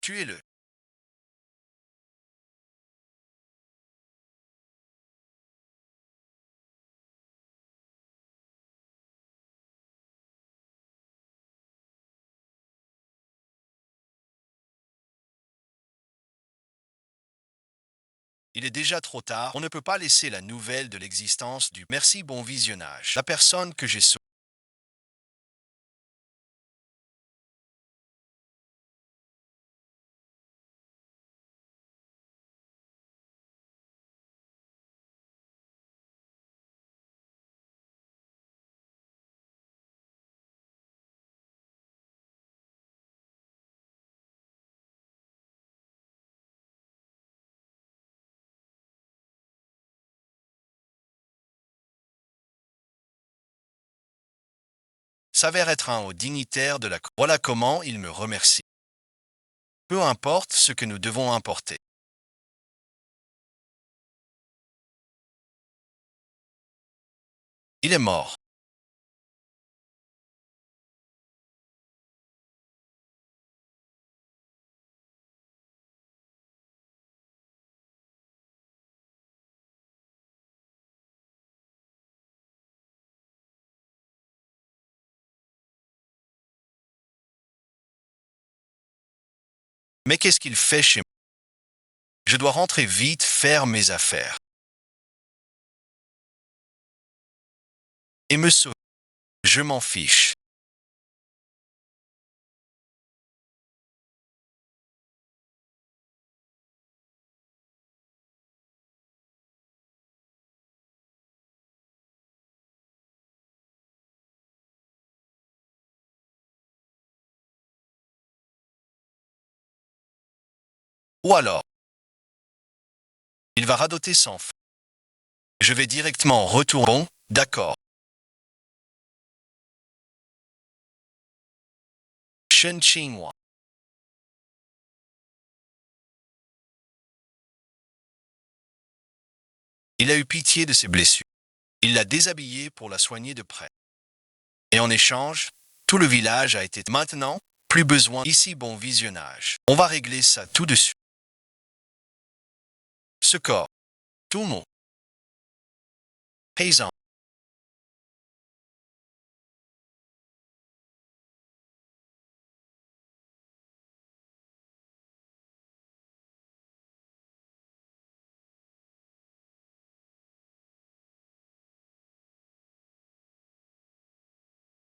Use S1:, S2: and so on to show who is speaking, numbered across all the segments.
S1: Tuez-le. Il est déjà trop tard. On ne peut pas laisser la nouvelle de l'existence du merci bon visionnage. La personne que j'ai sauvée. S'avère être un haut dignitaire de la cour. Voilà comment il me remercie. Peu importe ce que nous devons importer. Il est mort. Mais qu'est-ce qu'il fait chez moi? Je dois rentrer vite faire mes affaires. Et me sauver. Je m'en fiche. Ou alors, il va radoter sans fin. Je vais directement retourner. Bon, d'accord. Shen Qinghua. Il a eu pitié de ses blessures. Il l'a déshabillée pour la soigner de près. Et en échange, tout le village a été... Maintenant, plus besoin. Ici, bon visionnage. On va régler ça tout de suite. Ce corps. Tout le monde. Paysan.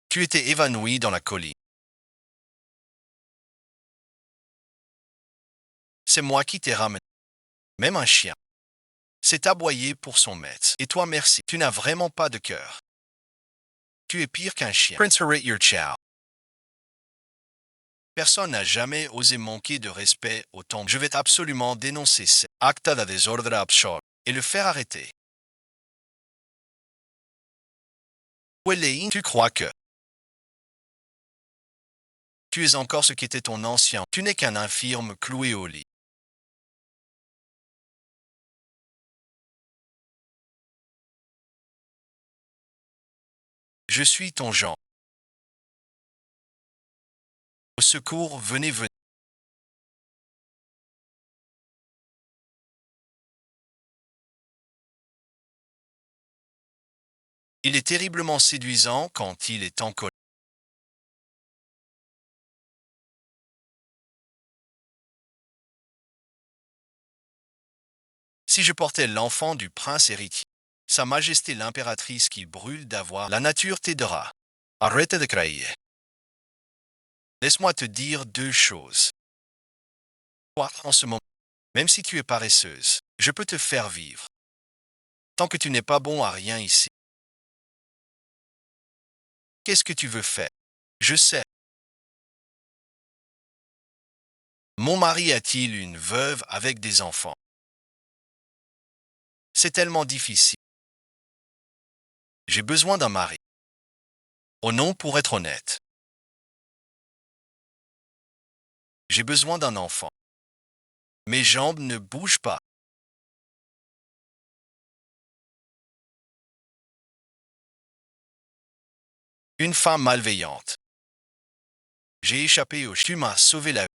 S1: Tu étais évanoui dans la colline. C'est moi qui t'ai ramené. Même un chien. C'est aboyé pour son maître. Et toi, merci. Tu n'as vraiment pas de cœur. Tu es pire qu'un chien. Prince rate your chow. Personne n'a jamais osé manquer de respect autant. Je vais absolument dénoncer cet acte de désordre absurde et le faire arrêter. Welein, tu crois que tu es encore ce qu'était ton ancien. Tu n'es qu'un infirme cloué au lit. Je suis ton genre. Au secours, venez, venez. Il est terriblement séduisant quand il est en colère. Si je portais l'enfant du prince héritier, Sa Majesté l'impératrice qui brûle d'avoir, la nature t'aidera. Arrête de crailler. Laisse-moi te dire deux choses. Toi, en ce moment, même si tu es paresseuse, je peux te faire vivre. Tant que tu n'es pas bon à rien ici. Qu'est-ce que tu veux faire? Je sais. Mon mari a-t-il une veuve avec des enfants? C'est tellement difficile. J'ai besoin d'un mari. Oh non, pour être honnête. J'ai besoin d'un enfant. Mes jambes ne bougent pas. Une femme malveillante. J'ai échappé au... Tu m'as sauvé la vie.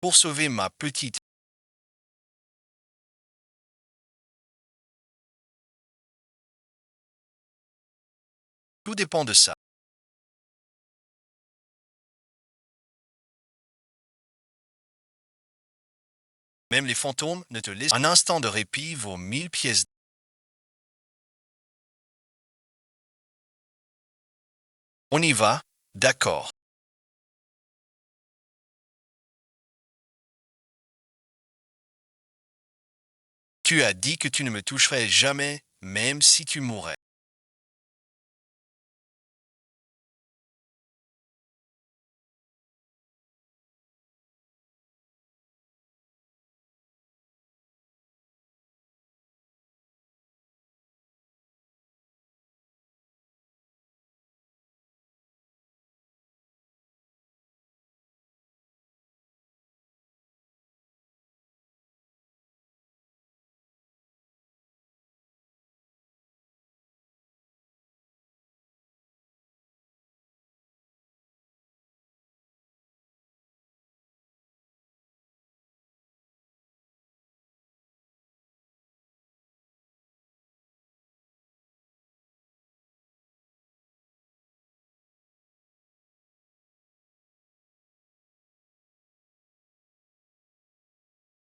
S1: pour sauver ma petite. Tout dépend de ça. Même les fantômes ne te laissent un instant de répit vaut 1000 pièces. On y va, d'accord. Tu as dit que tu ne me toucherais jamais, même si tu mourais.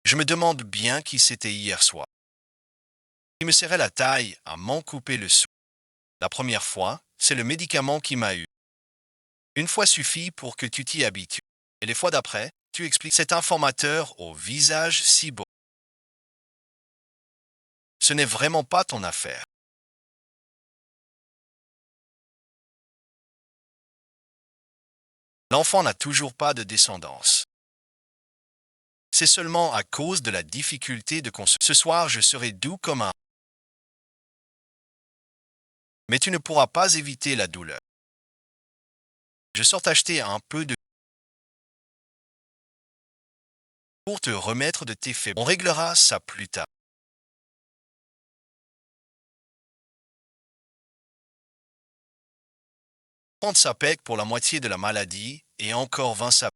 S1: Je me demande bien qui c'était hier soir. Il me serrait la taille à m'en couper le sou. La première fois, c'est le médicament qui m'a eu. Une fois suffit pour que tu t'y habitues. Et les fois d'après, tu expliques cet informateur au visage si beau. Ce n'est vraiment pas ton affaire. L'enfant n'a toujours pas de descendance. C'est seulement à cause de la difficulté de construire. Ce soir, je serai doux comme un. Mais tu ne pourras pas éviter la douleur. Je sors t'acheter un peu de pour te remettre de tes faiblesses. On réglera ça plus tard. Prendre sa PEC pour la moitié de la maladie et encore 20 sa.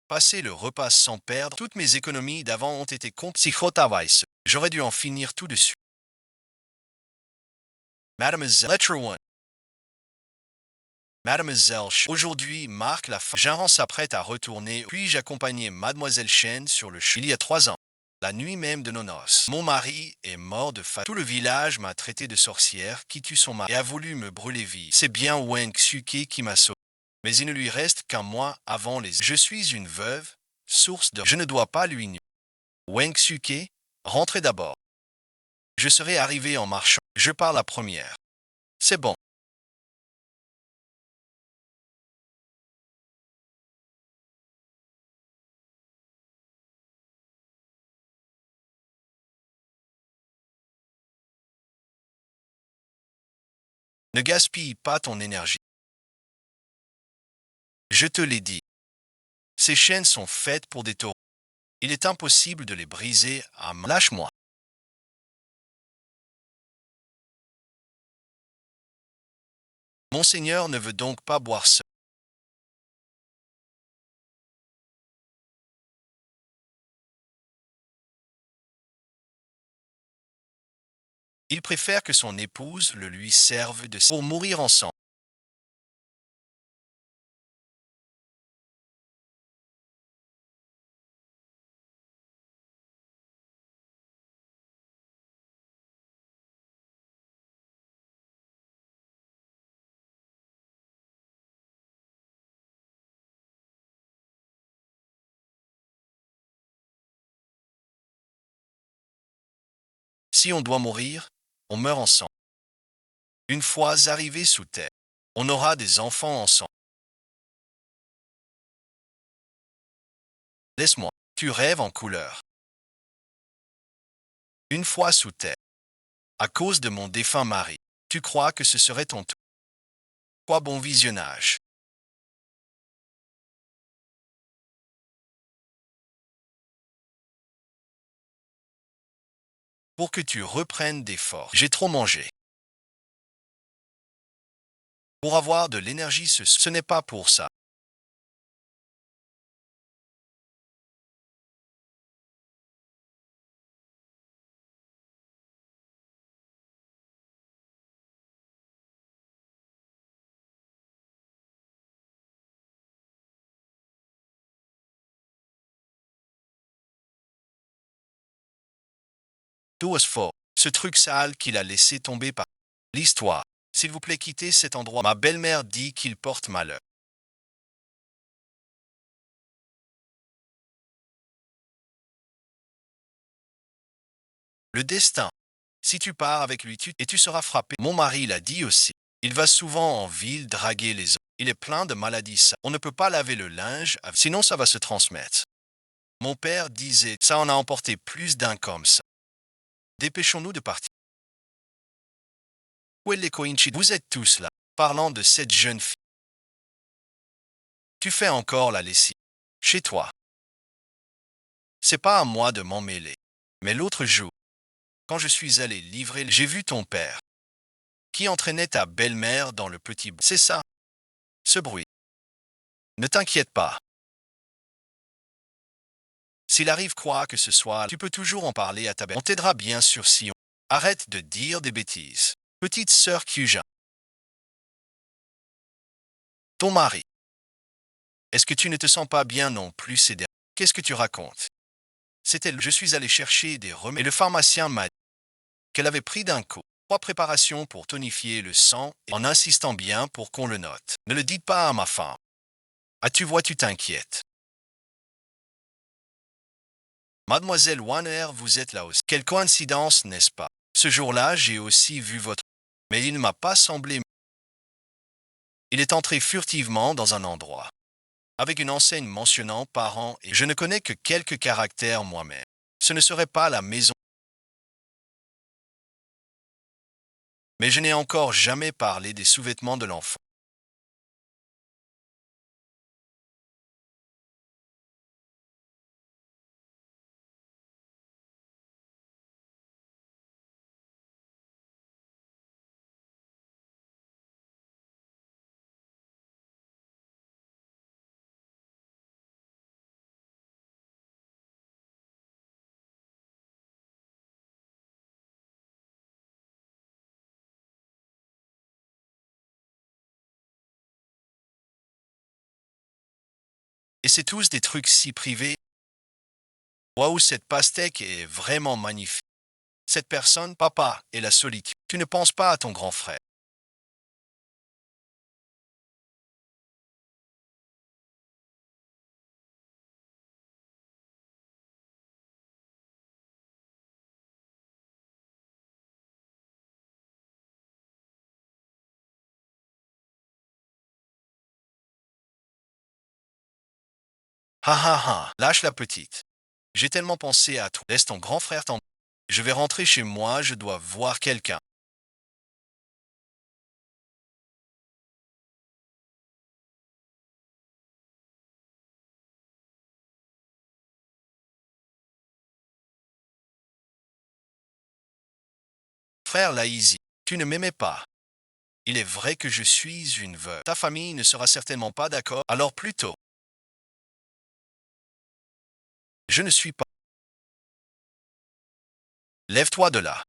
S1: Passer le repas sans perdre. Toutes mes économies d'avant ont été comptes. Psychotavais. J'aurais dû en finir tout de suite. Mademoiselle. Letter 1. Mademoiselle aujourd'hui marque la fin. Jean s'apprête à retourner. Puis-je accompagner Mademoiselle Chen sur le chemin. Il y a 3 ans. La nuit même de nos noces. Mon mari est mort de faim. Tout le village m'a traité de sorcière qui tue son mari et a voulu me brûler vive. C'est bien Wang Suke qui m'a sauvé. Mais il ne lui reste qu'un mois avant les. Je suis une veuve, source de. Je ne dois pas lui nuire. Wang Suke, rentrez d'abord. Je serai arrivé en marchant. Je pars la première. C'est bon. Ne gaspille pas ton énergie. Je te l'ai dit. Ces chaînes sont faites pour des taureaux. Il est impossible de les briser à main. Lâche-moi. Monseigneur ne veut donc pas boire seul. Il préfère que son épouse le lui serve de pour mourir ensemble. Si on doit mourir, on meurt ensemble. Une fois arrivés sous terre, on aura des enfants ensemble. Laisse-moi. Tu rêves en couleur. Une fois sous terre, à cause de mon défunt mari, tu crois que ce serait ton tour. Quoi bon visionnage. Pour que tu reprennes des forces. J'ai trop mangé. Pour avoir de l'énergie, ce n'est pas pour ça. Tout est faux. Ce truc sale qu'il a laissé tomber par l'histoire. S'il vous plaît, quittez cet endroit. Ma belle-mère dit qu'il porte malheur. Le destin. Si tu pars avec lui, tu seras frappé. Mon mari l'a dit aussi. Il va souvent en ville draguer les hommes. Il est plein de maladies. Ça. On ne peut pas laver le linge, sinon ça va se transmettre. Mon père disait, ça en a emporté plus d'un comme ça. Dépêchons-nous de partir. Où est les Koinchi? Vous êtes tous là, parlant de cette jeune fille. Tu fais encore la lessive. Chez toi. C'est pas à moi de m'en mêler. Mais l'autre jour, quand je suis allé livrer, j'ai vu ton père, qui entraînait ta belle-mère dans le petit... C'est ça, ce bruit. Ne t'inquiète pas. S'il arrive quoi que ce soit, tu peux toujours en parler à ta belle. On t'aidera bien sûr si on... Arrête de dire des bêtises. Petite sœur Kyuja. Ton mari. Est-ce que tu ne te sens pas bien non plus ces derniers? Qu'est-ce que tu racontes? Je suis allé chercher des remèdes et le pharmacien m'a dit qu'elle avait pris d'un coup 3 préparations pour tonifier le sang et en insistant bien pour qu'on le note. Ne le dites pas à ma femme. Ah, tu vois, tu t'inquiètes. Mademoiselle Warner, vous êtes là aussi. Quelle coïncidence, n'est-ce pas? Ce jour-là, j'ai aussi vu votre... Mais il ne m'a pas semblé... Il est entré furtivement dans un endroit, avec une enseigne mentionnant parents et je ne connais que quelques caractères moi-même. Ce ne serait pas la maison. Mais je n'ai encore jamais parlé des sous-vêtements de l'enfant. Et c'est tous des trucs si privés. Waouh, cette pastèque est vraiment magnifique. Cette personne, papa, est la solitude. Tu ne penses pas à ton grand frère. Ha ha ha, lâche la petite. J'ai tellement pensé à toi. Laisse ton grand frère t'en... Je vais rentrer chez moi, je dois voir quelqu'un. Frère Laïzi, tu ne m'aimais pas. Il est vrai que je suis une veuve. Ta famille ne sera certainement pas d'accord. Alors plutôt, je ne suis pas. Lève-toi de là.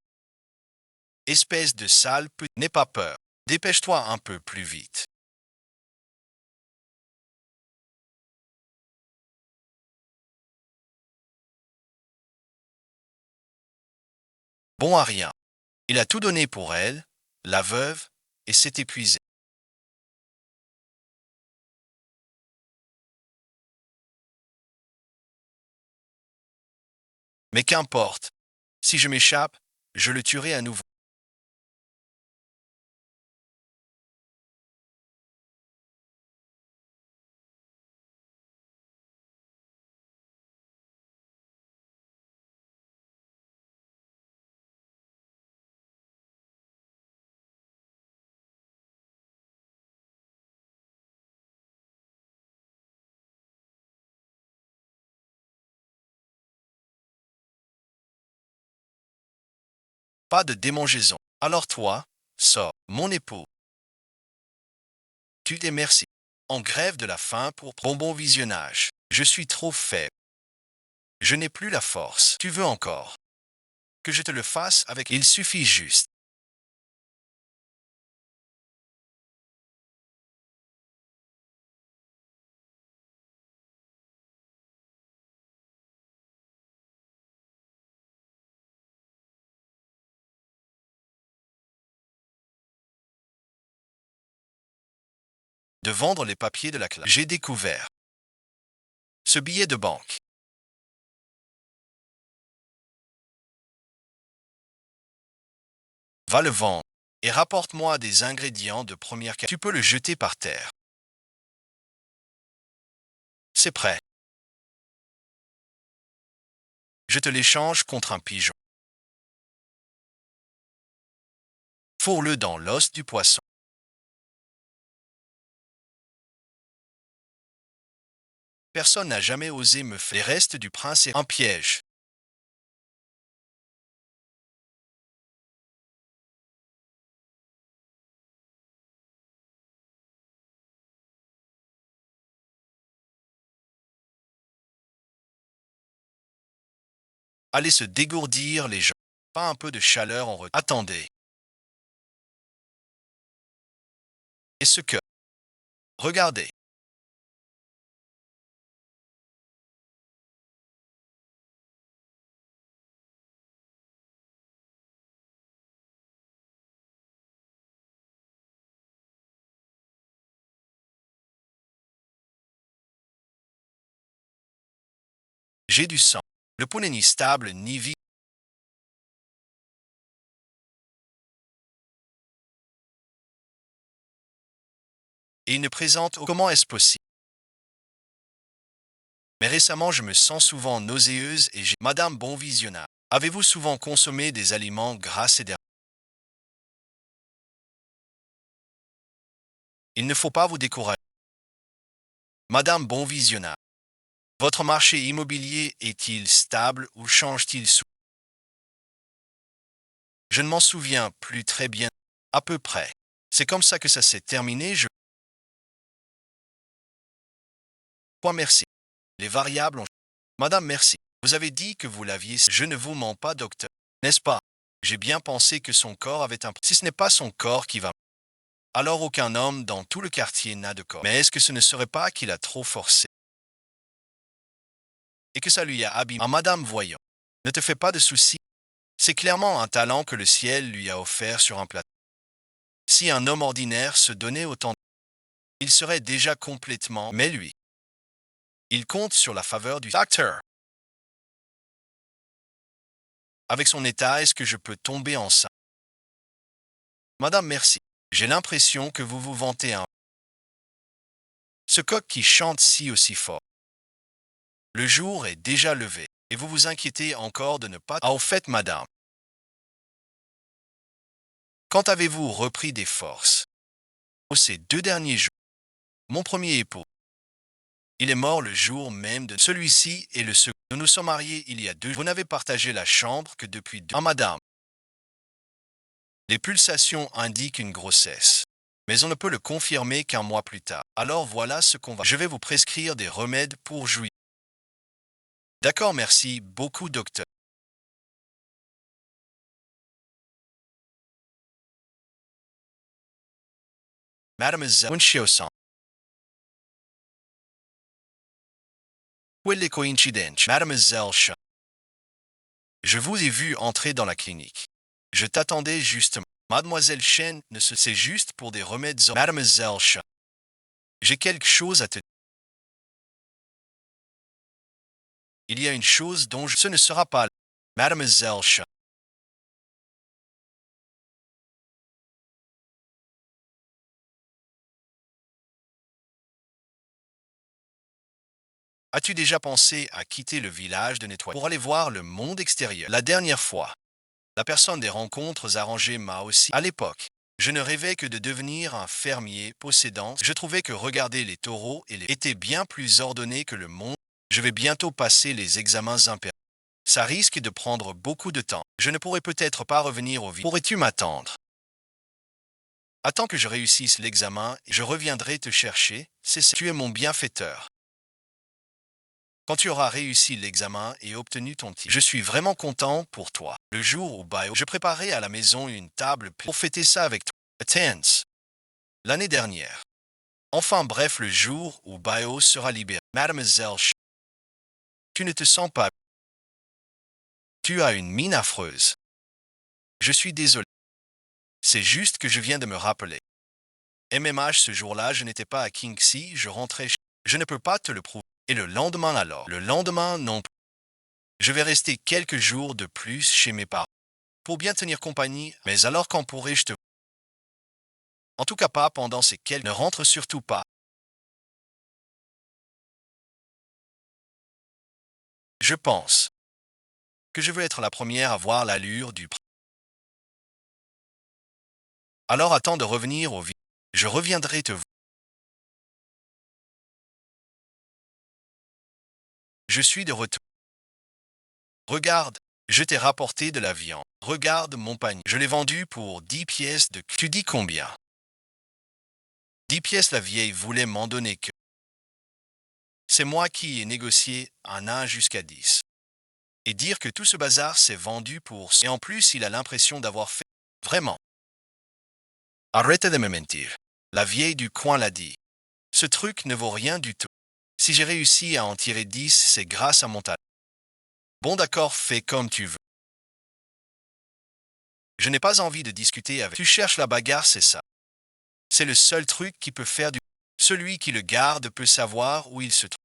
S1: Espèce de sale n'aie pas peur. Dépêche-toi un peu plus vite. Bon à rien. Il a tout donné pour elle, la veuve, et s'est épuisé. Mais qu'importe. Si je m'échappe, je le tuerai à nouveau. Pas de démangeaison. Alors toi, sors, mon époux. Tu t'es merci. En grève de la faim pour bon visionnage. Je suis trop faible. Je n'ai plus la force. Tu veux encore que je te le fasse avec... Il suffit juste. de vendre les papiers de la classe. J'ai découvert ce billet de banque. Va le vendre et rapporte-moi des ingrédients de première qualité. Tu peux le jeter par terre. C'est prêt. Je te l'échange contre un pigeon. Fourre-le dans l'os du poisson. Personne n'a jamais osé me faire. Les restes du prince et un piège. Allez se dégourdir les gens. Pas un peu de chaleur en retour. Attendez. Et ce que? Regardez. J'ai du sang. Le pot n'est ni stable ni vide. Et il ne présente aucun. Comment est-ce possible? Mais récemment, je me sens souvent nauséeuse et j'ai. Madame Bon Visionnage, avez-vous souvent consommé des aliments gras ces derniers? Il ne faut pas vous décourager. Madame Bon Visionnage, votre marché immobilier est-il stable ou change-t-il souvent? Je ne m'en souviens plus très bien. À peu près. C'est comme ça que ça s'est terminé. Merci. Les variables ont. Madame, merci. Vous avez dit que vous l'aviez. Je ne vous mens pas, docteur. N'est-ce pas? J'ai bien pensé que son corps avait un. Si ce n'est pas son corps qui va. Alors aucun homme dans tout le quartier n'a de corps. Mais est-ce que ce ne serait pas qu'il a trop forcé? Et que ça lui a abîmé? Ah, madame, voyons. Ne te fais pas de soucis. C'est clairement un talent que le ciel lui a offert sur un plateau. Si un homme ordinaire se donnait autant, il serait déjà complètement. Mais lui, il compte sur la faveur du docteur. Avec son état, est-ce que je peux tomber enceinte? Madame, merci. J'ai l'impression que vous vous vantez un. Ce coq qui chante si aussi fort. Le jour est déjà levé, et vous vous inquiétez encore de ne pas. Ah, au fait, madame, quand avez-vous repris des forces? Ces 2 derniers jours. Mon premier époux. Il est mort le jour même de celui-ci et le second. Nous nous sommes mariés il y a 2 jours. Vous n'avez partagé la chambre que depuis 2. Ah, madame. Les pulsations indiquent une grossesse. Mais on ne peut le confirmer qu'un mois plus tard. Alors voilà ce qu'on va. Je vais vous prescrire des remèdes pour jouir. D'accord, merci beaucoup, docteur. Mademoiselle Unchio-san. Quelle coïncidence, Mademoiselle Chan. Je vous ai vu entrer dans la clinique. Je t'attendais justement. Mademoiselle Chen ne se. C'est juste pour des remèdes. Mademoiselle Chan. J'ai quelque chose à te. Il y a une chose dont je. Ce ne sera pas. Mademoiselle Chan. As-tu déjà pensé à quitter le village de nettoyage pour aller voir le monde extérieur? La dernière fois, la personne des rencontres arrangées m'a aussi. À l'époque, je ne rêvais que de devenir un fermier possédant. Je trouvais que regarder les taureaux et les était bien plus ordonné que le monde. Je vais bientôt passer les examens impériaux. Ça risque de prendre beaucoup de temps. Je ne pourrai peut-être pas revenir au village. Pourrais-tu m'attendre? Attends que je réussisse l'examen et je reviendrai te chercher. Tu es mon bienfaiteur. Quand tu auras réussi l'examen et obtenu ton titre, je suis vraiment content pour toi. Le jour où je préparais à la maison une table pour fêter ça avec toi. Attends. L'année dernière. Enfin bref, le jour où Bio sera libéré. Mademoiselle tu ne te sens pas. Tu as une mine affreuse. Je suis désolé. C'est juste que je viens de me rappeler. MMH, ce jour-là, je n'étais pas à Kinxi, je rentrais chez... Je ne peux pas te le prouver. Et le lendemain alors? Le lendemain, non plus. Je vais rester quelques jours de plus chez mes parents. Pour bien tenir compagnie, mais alors quand pourrais-je te... En tout cas pas pendant ces quelques... Ne rentre surtout pas. Je pense que je veux être la première à voir l'allure du... Alors attends de revenir au... Je reviendrai te... Je suis de retour. Regarde, je t'ai rapporté de la viande. Regarde mon panier. Je l'ai vendu pour 10 pièces de... Tu dis combien? 10 pièces, la vieille voulait m'en donner que... C'est moi qui ai négocié un 1 jusqu'à 10. Et dire que tout ce bazar s'est vendu pour... Et en plus, il a l'impression d'avoir fait... Vraiment. Arrête de me mentir. La vieille du coin l'a dit. Ce truc ne vaut rien du tout. Si j'ai réussi à en tirer 10, c'est grâce à mon talent. Bon d'accord, fais comme tu veux. Je n'ai pas envie de discuter avec... Tu cherches la bagarre, c'est ça. C'est le seul truc qui peut faire du... Celui qui le garde peut savoir où il se trouve.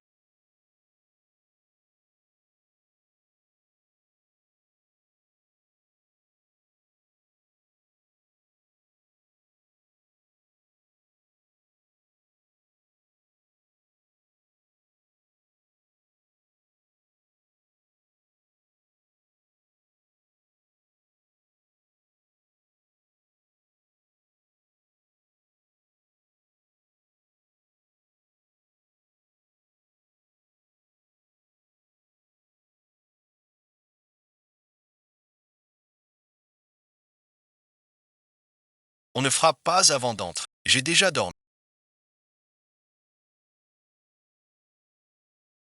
S1: On ne frappe pas avant d'entrer. J'ai déjà dormi.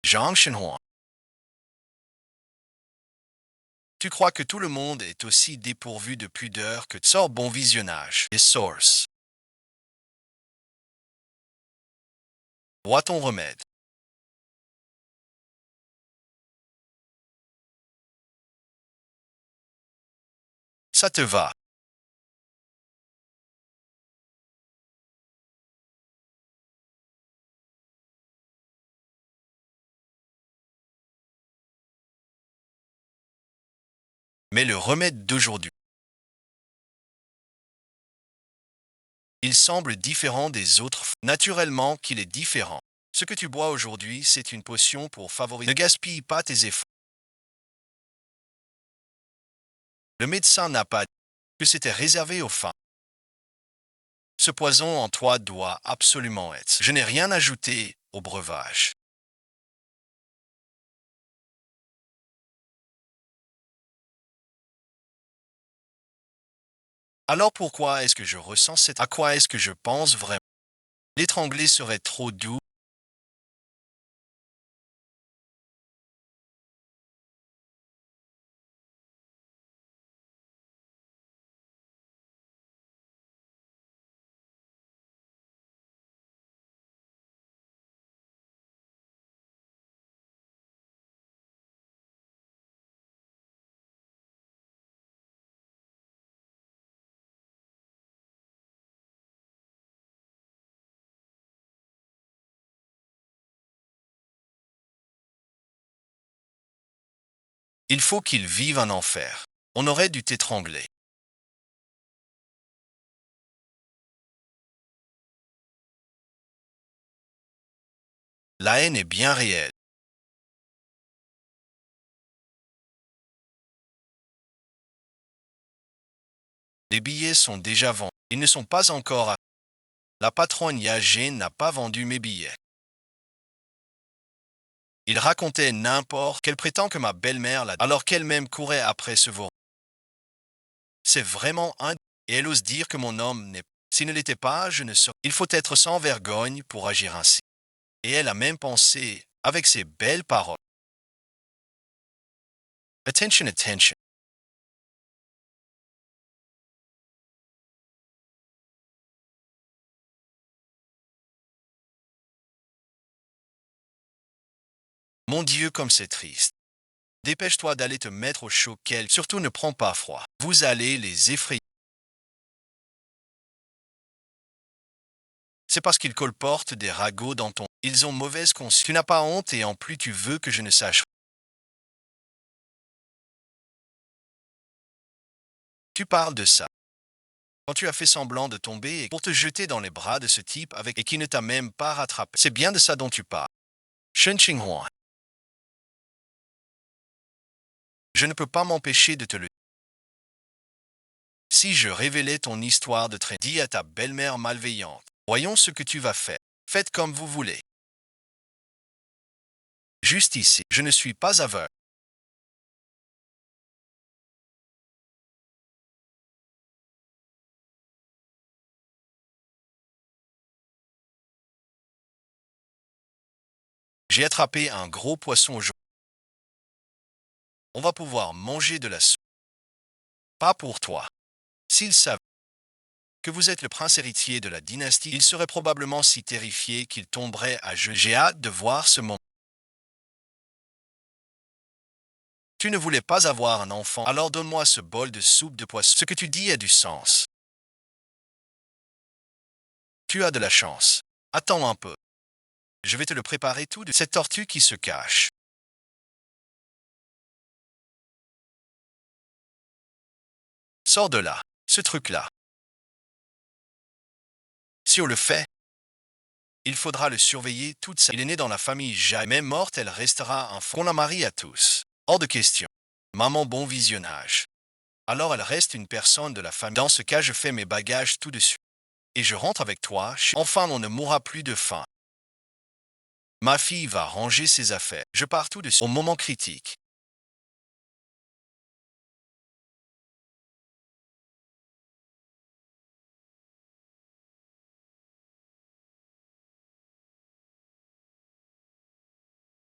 S1: Zhang Shenhuang. Tu crois que tout le monde est aussi dépourvu de pudeur que sort bon visionnage et source. Bois ton remède. Ça te va. Mais le remède d'aujourd'hui, il semble différent des autres. Naturellement qu'il est différent. Ce que tu bois aujourd'hui, c'est une potion pour favoriser. Ne gaspille pas tes efforts. Le médecin n'a pas dit que c'était réservé aux femmes. Ce poison en toi doit absolument être. Je n'ai rien ajouté au breuvage. Alors pourquoi est-ce que je ressens cette... À quoi est-ce que je pense vraiment? L'étrangler serait trop doux. Il faut qu'il vive un enfer. On aurait dû t'étrangler. La haine est bien réelle. Les billets sont déjà vendus. Ils ne sont pas encore à... La patronne Yagé n'a pas vendu mes billets. Il racontait n'importe qu'elle prétend que ma belle-mère l'a... Alors qu'elle-même courait après ce veau. C'est vraiment un... Et elle ose dire que mon homme n'est... S'il ne l'était pas, je ne serais... Il faut être sans vergogne pour agir ainsi. Et elle a même pensé, avec ses belles paroles. Attention, attention. Mon Dieu, comme c'est triste. Dépêche-toi d'aller te mettre au chaud, qu'elle... Surtout ne prends pas froid. Vous allez les effrayer. C'est parce qu'ils colportent des ragots dans ton... Ils ont mauvaise conscience. Tu n'as pas honte et en plus tu veux que je ne sache. Tu parles de ça. Quand tu as fait semblant de tomber et pour te jeter dans les bras de ce type avec et qui ne t'a même pas rattrapé. C'est bien de ça dont tu parles. Shen Qinghuan. Je ne peux pas m'empêcher de te le dire. Si je révélais ton histoire de train, dis à ta belle-mère malveillante. Voyons ce que tu vas faire. Faites comme vous voulez. Juste ici, je ne suis pas aveugle. J'ai attrapé un gros poisson aujourd'hui. On va pouvoir manger de la soupe. Pas pour toi. S'il savait que vous êtes le prince héritier de la dynastie, il serait probablement si terrifié qu'il tomberait à genoux. J'ai hâte de voir ce moment. Tu ne voulais pas avoir un enfant, alors donne-moi ce bol de soupe de poisson. Ce que tu dis a du sens. Tu as de la chance. Attends un peu. Je vais te le préparer tout de cette tortue qui se cache. Sors de là. Ce truc-là. Si on le fait, il faudra le surveiller toute sa... Il est né dans la famille Jai. Même morte, elle restera un fou. On la marie à tous. Hors de question. Maman, bon visionnage. Alors elle reste une personne de la famille. Dans ce cas, je fais mes bagages tout de suite. Et je rentre avec toi. Enfin, on ne mourra plus de faim. Ma fille va ranger ses affaires. Je pars tout de suite. Au moment critique.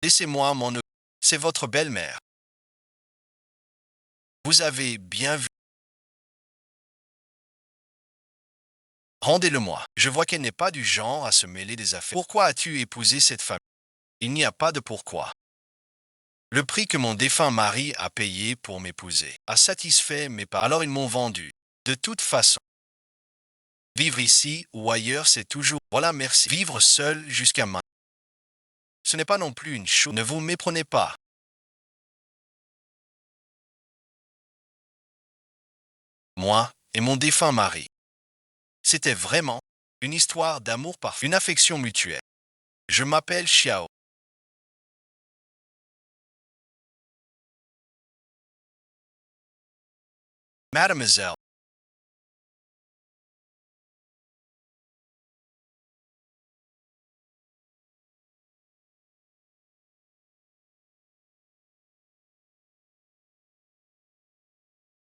S1: Laissez-moi m'en occuper. C'est votre belle-mère. Vous avez bien vu. Rendez-le-moi. Je vois qu'elle n'est pas du genre à se mêler des affaires. Pourquoi as-tu épousé cette femme? Il n'y a pas de pourquoi. Le prix que mon défunt mari a payé pour m'épouser a satisfait mes parents. Alors ils m'ont vendu. De toute façon, vivre ici ou ailleurs, c'est toujours... Voilà, merci. Vivre seul jusqu'à maintenant. Ce n'est pas non plus une chose. Ne vous méprenez pas. Moi et mon défunt mari. C'était vraiment une histoire d'amour parfait, une affection mutuelle. Je m'appelle Xiao. Mademoiselle.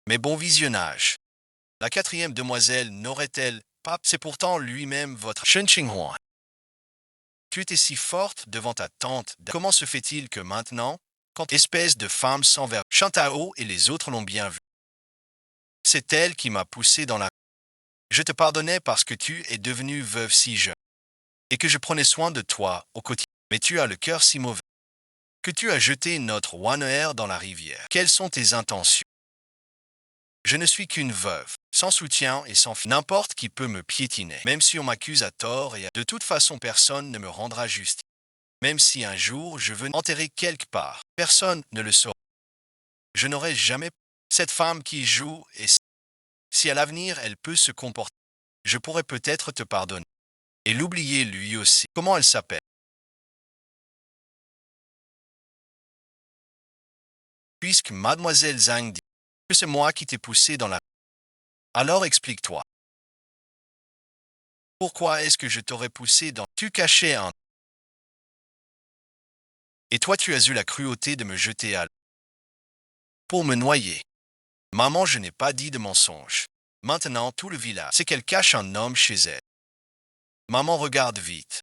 S1: Mais bon visionnage. La quatrième demoiselle n'aurait-elle pas... C'est pourtant lui-même votre Shen Qinghuan. Tu étais si forte devant ta tante. Comment se fait-il que maintenant, quand espèce de femme sans verre, Shantao et les autres l'ont bien vu. C'est elle qui m'a poussé dans la... Je te pardonnais parce que tu es devenue veuve si jeune et que je prenais soin de toi au quotidien. Mais tu as le cœur si mauvais que tu as jeté notre Waner dans la rivière. Quelles sont tes intentions? Je ne suis qu'une veuve, sans soutien et sans fille. N'importe qui peut me piétiner, même si on m'accuse à tort et de toute façon personne ne me rendra justice. Même si un jour je veux enterrer quelque part, personne ne le saura. Je n'aurai jamais cette femme qui joue et si à l'avenir elle peut se comporter, je pourrais peut-être te pardonner. Et l'oublier lui aussi. Comment elle s'appelle? Puisque mademoiselle Zhang dit que c'est moi qui t'ai poussé dans la... Alors explique-toi. Pourquoi est-ce que je t'aurais poussé dans... Tu cachais un... Et toi tu as eu la cruauté de me jeter à l'eau pour me noyer. Maman, je n'ai pas dit de mensonge. Maintenant tout le village sait qu'elle cache un homme chez elle. Maman, regarde vite.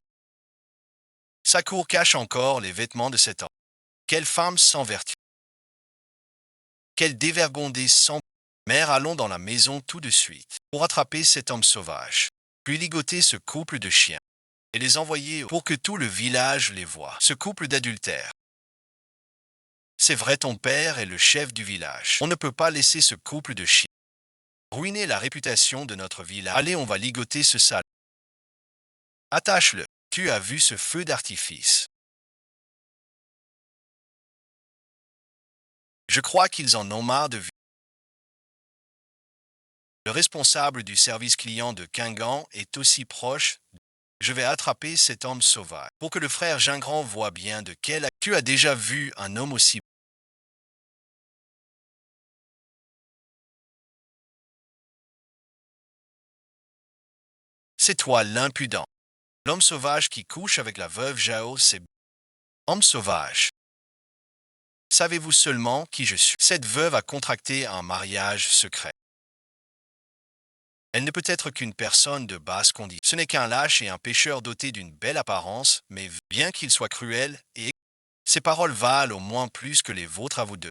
S1: Sa cour cache encore les vêtements de cet homme. Quelle femme sans vertu. Quelle dévergondée sans... Mère, allons dans la maison tout de suite pour attraper cet homme sauvage, puis ligoter ce couple de chiens et les envoyer pour que tout le village les voie. Ce couple d'adultères. C'est vrai, ton père est le chef du village. On ne peut pas laisser ce couple de chiens ruiner la réputation de notre village. Allez, on va ligoter ce sale. Attache-le. Tu as vu ce feu d'artifice. Je crois qu'ils en ont marre de vivre. Le responsable du service client de Guingamp est aussi proche. Je vais attraper cet homme sauvage. Pour que le frère Gingran voie bien de quel... Tu as déjà vu un homme aussi... C'est toi l'impudent. L'homme sauvage qui couche avec la veuve Jao, c'est... Homme sauvage. Savez-vous seulement qui je suis? Cette veuve a contracté un mariage secret. Elle ne peut être qu'une personne de basse condition. Ce n'est qu'un lâche et un pécheur doté d'une belle apparence, mais bien qu'il soit cruel et... Ses paroles valent au moins plus que les vôtres à vous deux.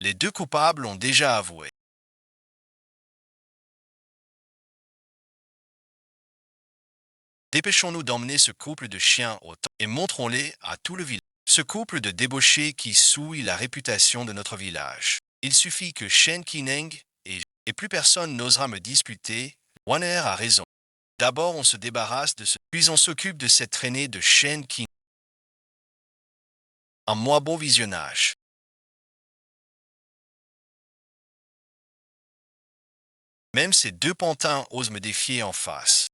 S1: Les deux coupables ont déjà avoué. Dépêchons-nous d'emmener ce couple de chiens au temple et montrons-les à tout le village. Ce couple de débauchés qui souillent la réputation de notre village. Il suffit que Shen Qineng et plus personne n'osera me disputer. Wanner a raison. D'abord on se débarrasse de ce, puis on s'occupe de cette traînée de Shen Qing. Un moins beau visionnage. Même ces deux pantins osent me défier en face.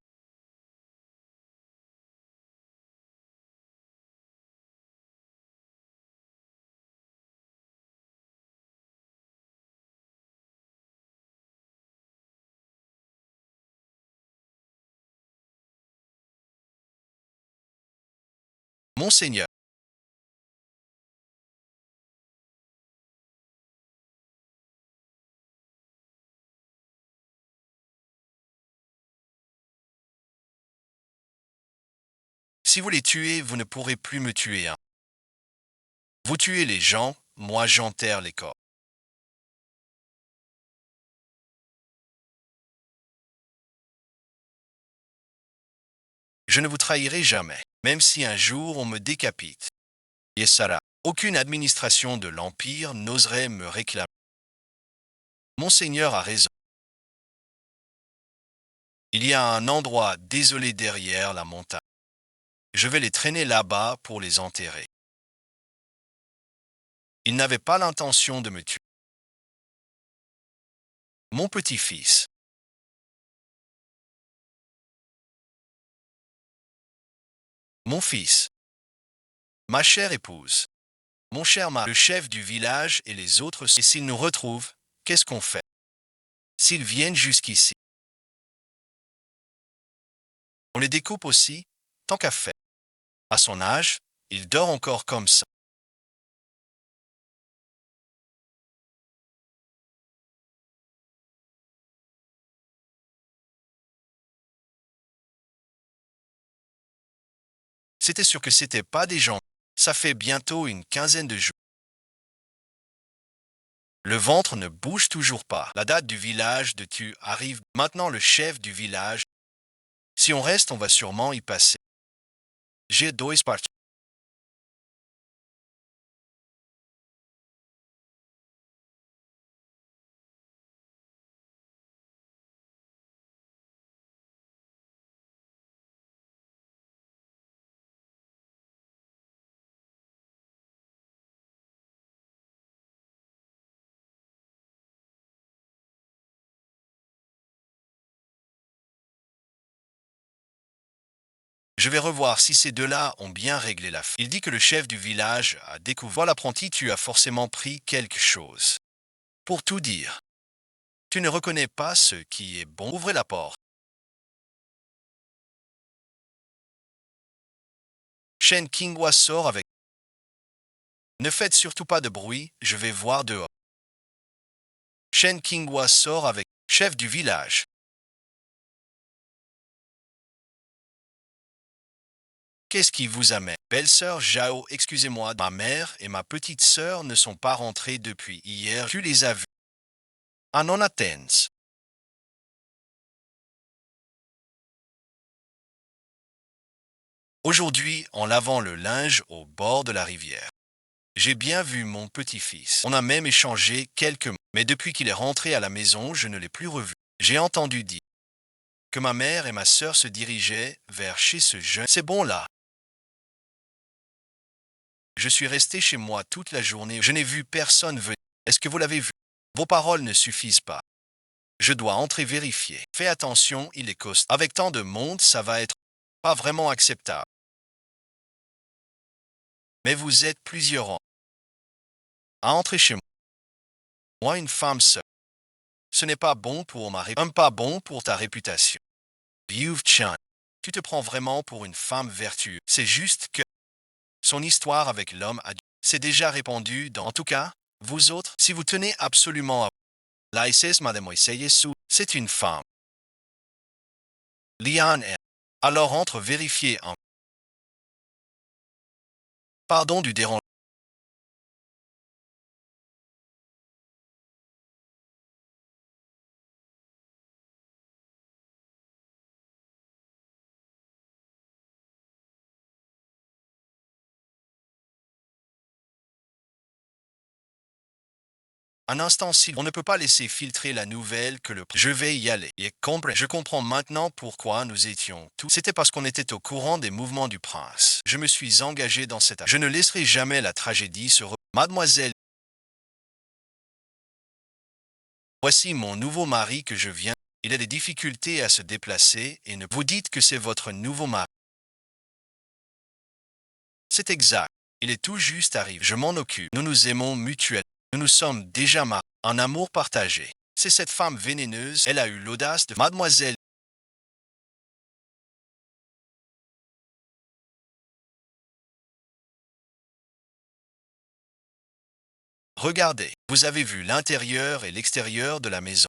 S1: Monseigneur, si vous les tuez, vous ne pourrez plus me tuer. Hein. Vous tuez les gens, moi j'enterre les corps. Je ne vous trahirai jamais, même si un jour on me décapite. Yessara, aucune administration de l'Empire n'oserait me réclamer. Monseigneur a raison. Il y a un endroit désolé derrière la montagne. Je vais les traîner là-bas pour les enterrer. Ils n'avaient pas l'intention de me tuer. Mon petit-fils, mon fils, ma chère épouse, mon cher mari, le chef du village et les autres, et s'ils nous retrouvent, qu'est-ce qu'on fait? S'ils viennent jusqu'ici, on les découpe aussi, tant qu'à faire. À son âge, il dort encore comme ça. C'était sûr que c'était pas des gens. Ça fait bientôt une quinzaine de jours. Le ventre ne bouge toujours pas. La date du village de Tu arrive. Maintenant le chef du village. Si on reste, on va sûrement y passer. J'ai deux parties. Je vais revoir si ces deux-là ont bien réglé l'affaire. Il dit que le chef du village a découvert l'apprenti, tu as forcément pris quelque chose. Pour tout dire, tu ne reconnais pas ce qui est bon. Ouvrez la porte. Shen Qinghua sort avec. Ne faites surtout pas de bruit, je vais voir dehors. Shen Qinghua sort avec. Chef du village. Qu'est-ce qui vous amène? Belle-sœur Zhao, excusez-moi, ma mère et ma petite sœur ne sont pas rentrées depuis hier. Tu les as vues. Ah non, Athens. Aujourd'hui, en lavant le linge au bord de la rivière. J'ai bien vu mon petit-fils. On a même échangé quelques mots. Mais depuis qu'il est rentré à la maison, je ne l'ai plus revu. J'ai entendu dire que ma mère et ma sœur se dirigeaient vers chez ce jeune. C'est bon là. Je suis resté chez moi toute la journée. Je n'ai vu personne venir. Est-ce que vous l'avez vu? Vos paroles ne suffisent pas. Je dois entrer vérifier. Fais attention, il est costaud. Avec tant de monde, ça va être pas vraiment acceptable. Mais vous êtes plusieurs ans à entrer chez moi. Moi, une femme seule. Ce n'est pas bon pour pas bon pour ta réputation. Liu Chan, tu te prends vraiment pour une femme vertueuse. C'est juste que son histoire avec l'homme adulte s'est déjà répandue dans... En tout cas, vous autres, si vous tenez absolument à... Laises Mademoiselle, c'est une femme. Lian est. Alors entre vérifier un... Pardon du dérangement. Un instant, si on ne peut pas laisser filtrer la nouvelle que le... Je vais y aller. Et je comprends maintenant pourquoi nous étions tous. C'était parce qu'on était au courant des mouvements du prince. Je me suis engagé dans cette... Je ne laisserai jamais la tragédie se... Mademoiselle, voici mon nouveau mari que je viens. Il a des difficultés à se déplacer et ne vous dites que c'est votre nouveau mari. C'est exact. Il est tout juste arrivé. Je m'en occupe. Nous nous aimons mutuellement. Nous nous sommes déjà mariés. Un amour partagé. C'est cette femme vénéneuse. Elle a eu l'audace de... Mademoiselle. Regardez, vous avez vu l'intérieur et l'extérieur de la maison.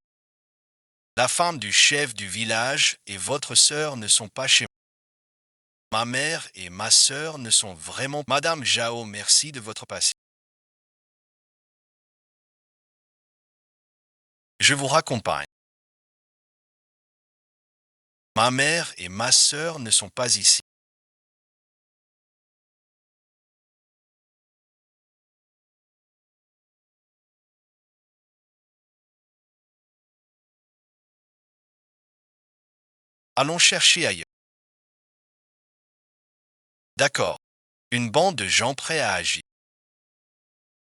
S1: La femme du chef du village et votre sœur ne sont pas chez moi. Ma mère et ma sœur ne sont vraiment... Madame Jao, merci de votre patience. Je vous raccompagne. Ma mère et ma sœur ne sont pas ici. Allons chercher ailleurs. D'accord. Une bande de gens prêts à agir.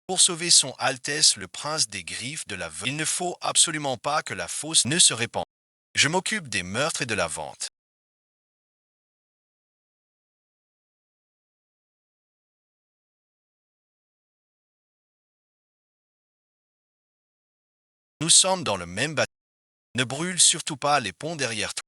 S1: Pour sauver son Altesse le prince des griffes de la veuve, il ne faut absolument pas que la fausse ne se répande. Je m'occupe des meurtres et de la vente. Nous sommes dans le même bateau. Ne brûle surtout pas les ponts derrière toi.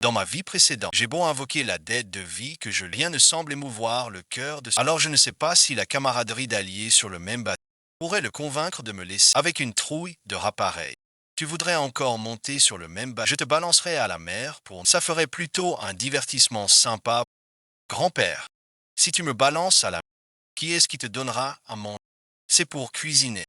S1: Dans ma vie précédente, j'ai beau invoquer la dette de vie que je rien ne semble émouvoir le cœur de... Alors je ne sais pas si la camaraderie d'alliés sur le même bateau pourrait le convaincre de me laisser avec une trouille de rat pareil. Tu voudrais encore monter sur le même bateau, je te balancerais à la mer pour... Ça ferait plutôt un divertissement sympa. Grand-père, si tu me balances à la mer, qui est-ce qui te donnera à manger? C'est pour cuisiner.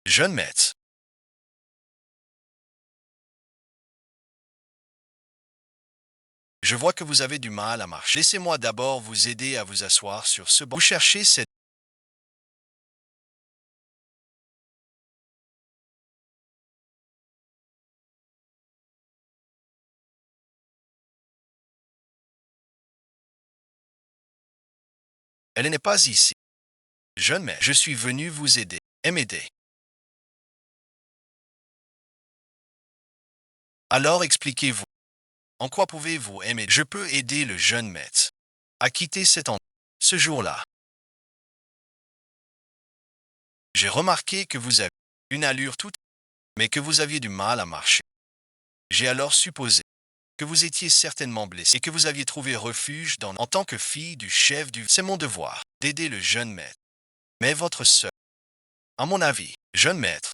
S1: Jeune maître, je vois que vous avez du mal à marcher. Laissez-moi d'abord vous aider à vous asseoir sur ce banc. Vous cherchez cette... Elle n'est pas ici. Jeune maître, je suis venu vous aider et m'aider. Alors expliquez-vous. En quoi pouvez-vous aimer? Je peux aider le jeune maître à quitter cet endroit. Ce jour-là, j'ai remarqué que vous avez une allure toute, mais que vous aviez du mal à marcher. J'ai alors supposé que vous étiez certainement blessé et que vous aviez trouvé refuge en tant que fille du chef du... C'est mon devoir d'aider le jeune maître. Mais votre sœur, à mon avis, jeune maître,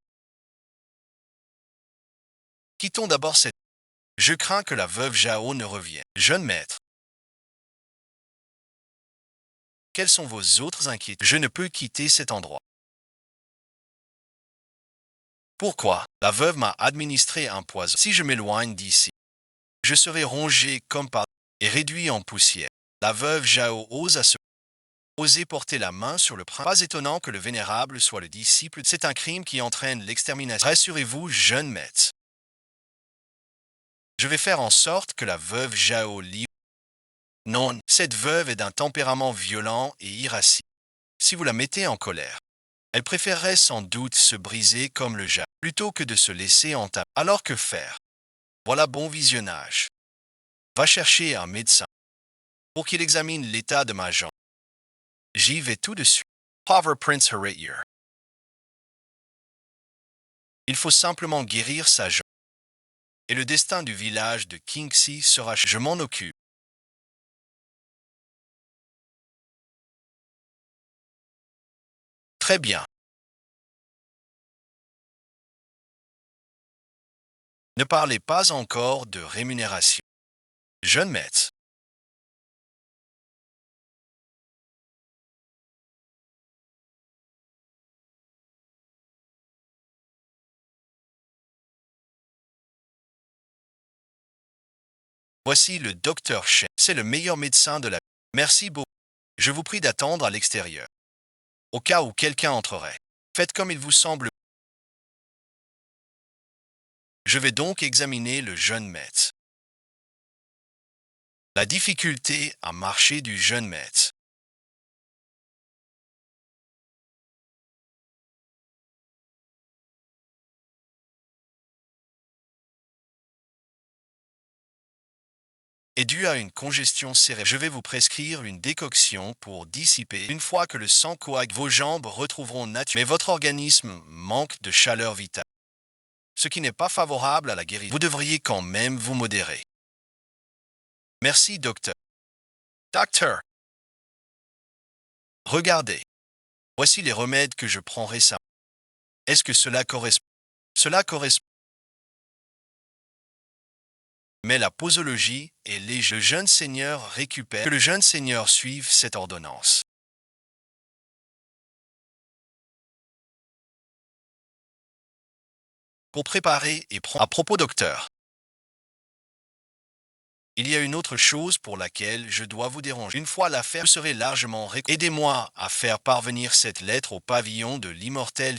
S1: quittons d'abord cette... Je crains que la veuve Jao ne revienne. Jeune maître, quelles sont vos autres inquiétudes? Je ne peux quitter cet endroit. Pourquoi? La veuve m'a administré un poison. Si je m'éloigne d'ici, je serai rongé comme par et réduit en poussière. La veuve Jao ose à se... Oser porter la main sur le prince. Pas étonnant que le vénérable soit le disciple. C'est un crime qui entraîne l'extermination. Rassurez-vous, jeune maître. Je vais faire en sorte que la veuve Zhao Li. Non, cette veuve est d'un tempérament violent et irascible. Si vous la mettez en colère, elle préférerait sans doute se briser comme le Zhao, plutôt que de se laisser entamer. Alors que faire? Voilà bon visionnage. Va chercher un médecin pour qu'il examine l'état de ma jambe. J'y vais tout de suite. Pauvre Prince Heretier. Il faut simplement guérir sa jambe. Et le destin du village de Kingxi sera... Je m'en occupe. Très bien. Ne parlez pas encore de rémunération. Jeune maître. Voici le docteur Shen. C'est le meilleur médecin de la... Merci beaucoup. Je vous prie d'attendre à l'extérieur. Au cas où quelqu'un entrerait. Faites comme il vous semble. Je vais donc examiner le jeune maître. La difficulté à marcher du jeune maître. Est due à une congestion cérébrale. Je vais vous prescrire une décoction pour dissiper. Une fois que le sang coagule, vos jambes retrouveront nature. Mais votre organisme manque de chaleur vitale, ce qui n'est pas favorable à la guérison. Vous devriez quand même vous modérer. Merci, docteur. Docteur, regardez. Voici les remèdes que je prends récemment. Est-ce que cela correspond? Cela correspond. Mais la posologie et le jeune seigneur récupère. Que le jeune seigneur suive cette ordonnance. Pour préparer et prendre. À propos, docteur, il y a une autre chose pour laquelle je dois vous déranger. Une fois l'affaire, vous serez largement récompensé. Aidez-moi à faire parvenir cette lettre au pavillon de l'immortel.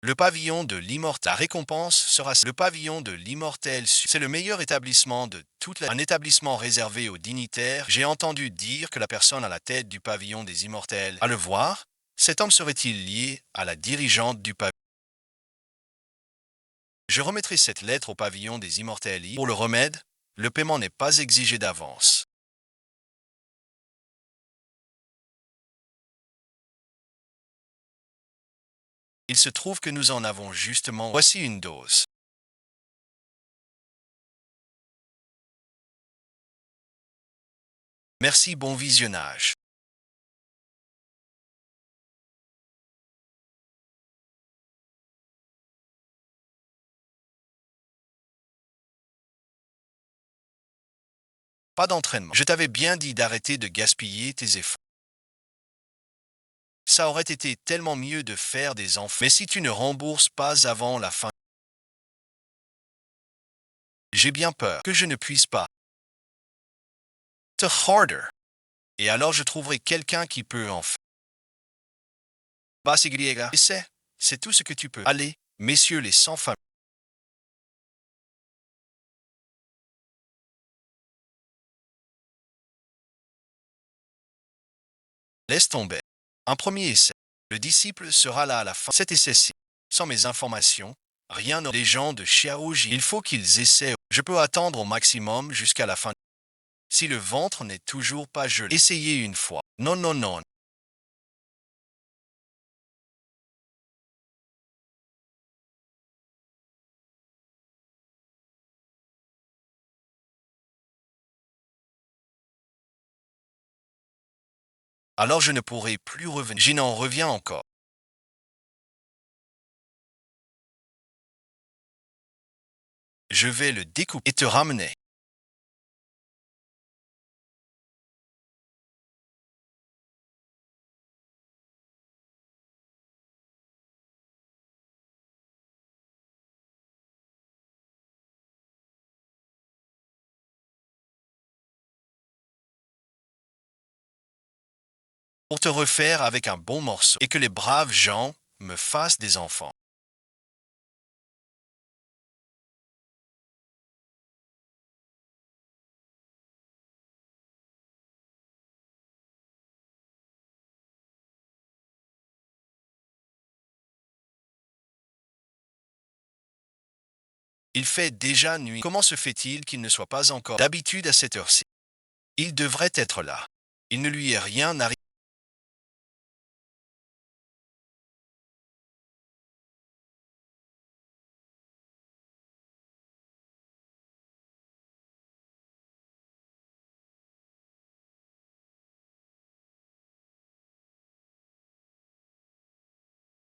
S1: Le pavillon de l'immortel. La récompense sera le pavillon de l'immortel. C'est le meilleur établissement de toute la... Un établissement réservé aux dignitaires. J'ai entendu dire que la personne à la tête du pavillon des immortels. À le voir, cet homme serait-il lié à la dirigeante du pavillon? Je remettrai cette lettre au pavillon des immortels. Pour le remède, le paiement n'est pas exigé d'avance. Il se trouve que nous en avons justement. Voici une dose. Merci, bon visionnage. Pas d'entraînement. Je t'avais bien dit d'arrêter de gaspiller tes efforts. Ça aurait été tellement mieux de faire des enfants. Mais si tu ne rembourses pas avant la fin, j'ai bien peur que je ne puisse pas. Te harder. Et alors je trouverai quelqu'un qui peut en faire. Bas Y. C'est tout ce que tu peux. Allez, messieurs les sans famille. Laisse tomber. Un premier essai. Le disciple sera là à la fin. Cet essai-ci. Sans mes informations, rien ne... Les gens de Xiaoji, il faut qu'ils essaient. Je peux attendre au maximum jusqu'à la fin. Si le ventre n'est toujours pas gelé, essayez une fois. Non, non, non. Alors je ne pourrai plus revenir. J'y n'en reviens encore. Je vais le découper et te ramener. pour te refaire avec un bon morceau et que les braves gens me fassent des enfants. Il fait déjà nuit. Comment se fait-il qu'il ne soit pas encore d'habitude à cette heure-ci? Il devrait être là. Il ne lui est rien arrivé.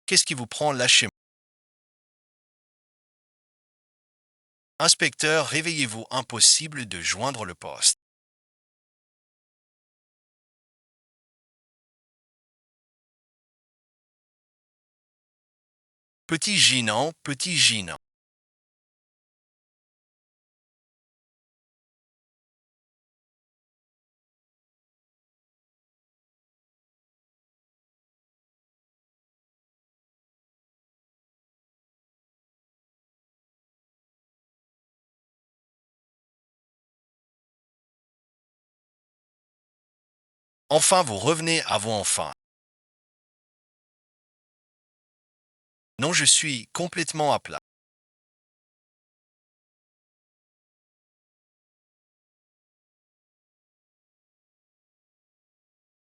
S1: Qu'est-ce qui vous prend là chez moi? Inspecteur, réveillez-vous, impossible de joindre le poste. Petit gînant, petit gînant. Enfin, vous revenez à vos enfants. Non, je suis complètement à plat.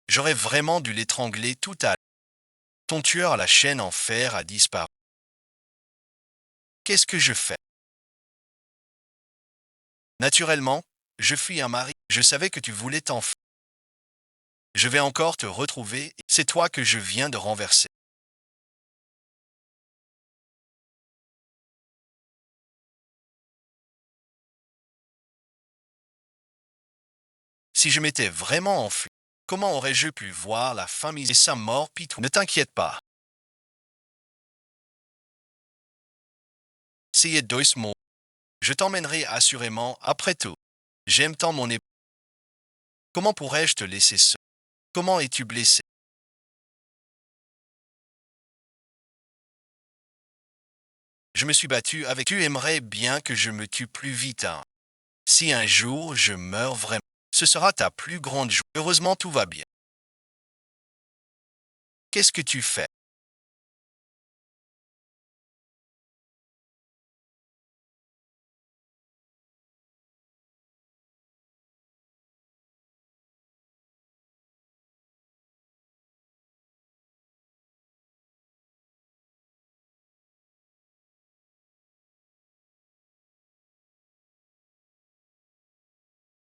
S1: J'aurais vraiment dû l'étrangler tout à l'heure. Ton tueur à la chaîne en fer a disparu. Qu'est-ce que je fais? Naturellement, je fuis un mari. Je savais que tu voulais t'enfuir. Je vais encore te retrouver. C'est toi que je viens de renverser. Si je m'étais vraiment enfui, comment aurais-je pu voir la famille et sa mort pitoyable? Ne t'inquiète pas. C'est Doismo. Je t'emmènerai assurément après tout. J'aime tant mon époux. Comment pourrais-je te laisser seul? Comment es-tu blessé? Je me suis battu avec. Tu aimerais bien que je me tue plus vite, hein? Si un jour je meurs vraiment, ce sera ta plus grande joie. Heureusement, tout va bien. Qu'est-ce que tu fais?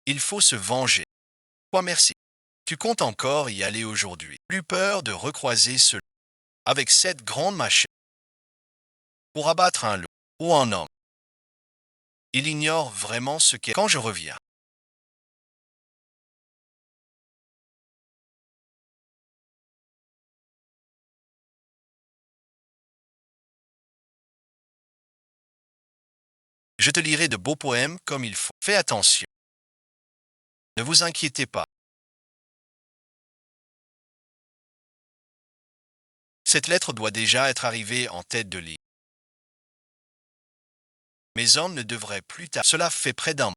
S1: Il faut se venger. Toi, merci. Tu comptes encore y aller aujourd'hui. Plus peur de recroiser ce avec cette grande machine pour abattre un loup ou un homme. Il ignore vraiment ce qu'est. Quand je reviens, je te lirai de beaux poèmes comme il faut. Fais attention. Ne vous inquiétez pas. Cette lettre doit déjà être arrivée en tête de lit. Mes hommes ne devraient plus tard. Cela fait près d'un mois.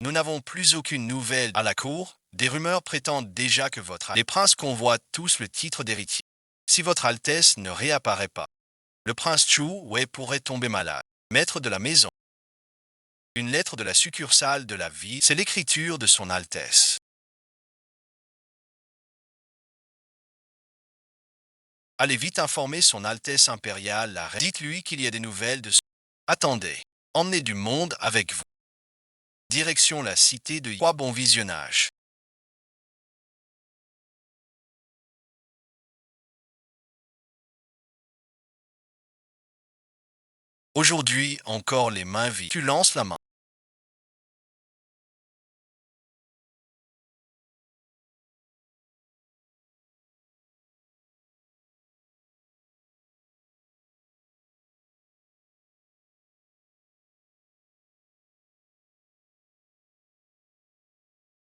S1: Nous n'avons plus aucune nouvelle à la cour. Des rumeurs prétendent déjà que les princes convoitent tous le titre d'héritier. Si votre Altesse ne réapparaît pas, le prince Chu Wei pourrait tomber malade. Maître de la maison. Une lettre de la succursale de la ville, c'est l'écriture de son Altesse. Allez vite informer son Altesse impériale, la reine. Dites-lui qu'il y a des nouvelles de son... Attendez, emmenez du monde avec vous. Direction la cité de Quoi bon visionnage. Aujourd'hui, encore les mains vides. Tu lances la main.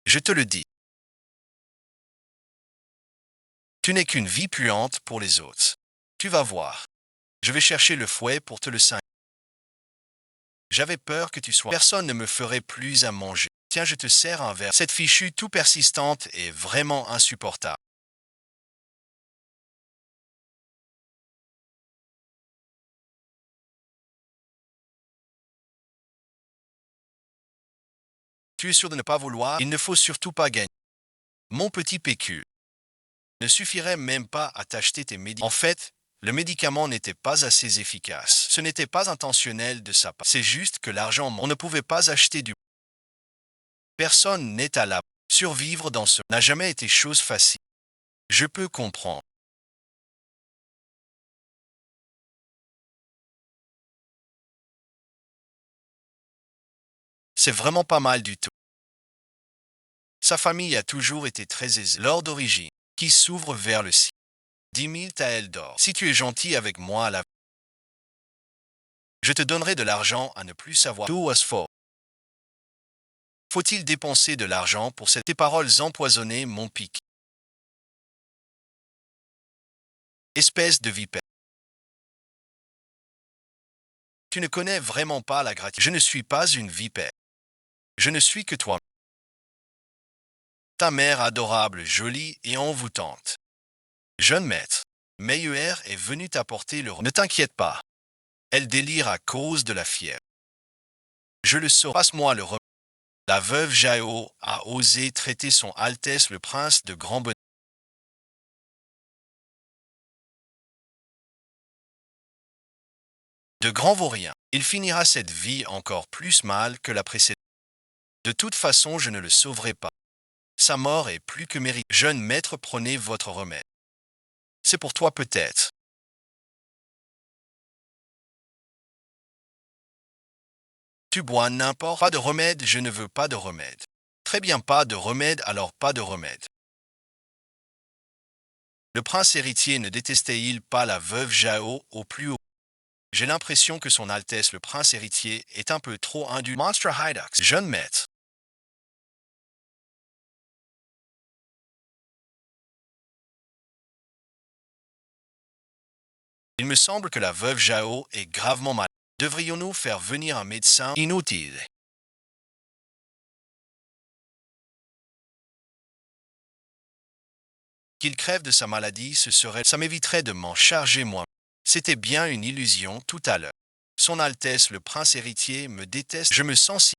S1: Je te le dis. Tu n'es qu'une vie puante pour les autres. Tu vas voir. Je vais chercher le fouet pour te le saigner. J'avais peur que tu sois. Personne ne me ferait plus à manger. Tiens, je te sers un verre. Cette fichue tout persistante est vraiment insupportable. Tu es sûr de ne pas vouloir? Il ne faut surtout pas gagner. Mon petit pécule ne suffirait même pas à t'acheter tes médicaments. En fait, le médicament n'était pas assez efficace. Ce n'était pas intentionnel de sa part. C'est juste que l'argent, on ne pouvait pas acheter du. Personne n'est à la. Survivre dans ce n'a jamais été chose facile. Je peux comprendre. C'est vraiment pas mal du tout. Sa famille a toujours été très aisée. L'or d'origine, qui s'ouvre vers le ciel. 10 000 taels d'or. Si tu es gentil avec moi à la. Je te donnerai de l'argent à ne plus savoir. D'où was fort. Faut-il dépenser de l'argent pour ces tes paroles empoisonnées, mon pic? Espèce de vipère. Tu ne connais vraiment pas la gratitude. Je ne suis pas une vipère. Je ne suis que toi. Ta mère adorable, jolie et envoûtante. Jeune maître, Meyer est venu t'apporter le. Ne t'inquiète pas. Elle délire à cause de la fièvre. Je le saurai. Passe-moi le remède. La veuve Jao a osé traiter son Altesse le prince de Grand-Bonnet de Grand Vaurien. Il finira cette vie encore plus mal que la précédente. De toute façon, je ne le sauverai pas. Sa mort est plus que méritée. Jeune maître, prenez votre remède. C'est pour toi peut-être. Tu bois n'importe. Pas de remède, je ne veux pas de remède. Très bien, pas de remède, alors pas de remède. Le prince héritier ne détestait-il pas la veuve Jao au plus haut? J'ai l'impression que son Altesse le prince héritier est un peu trop indulgent. Monster Hydox, jeune maître. Il me semble que la veuve Jao est gravement malade. Devrions-nous faire venir un médecin? Inutile. Qu'il crève de sa maladie, ça m'éviterait de m'en charger moi. C'était bien une illusion tout à l'heure. Son Altesse le prince héritier me déteste. Je me sens si.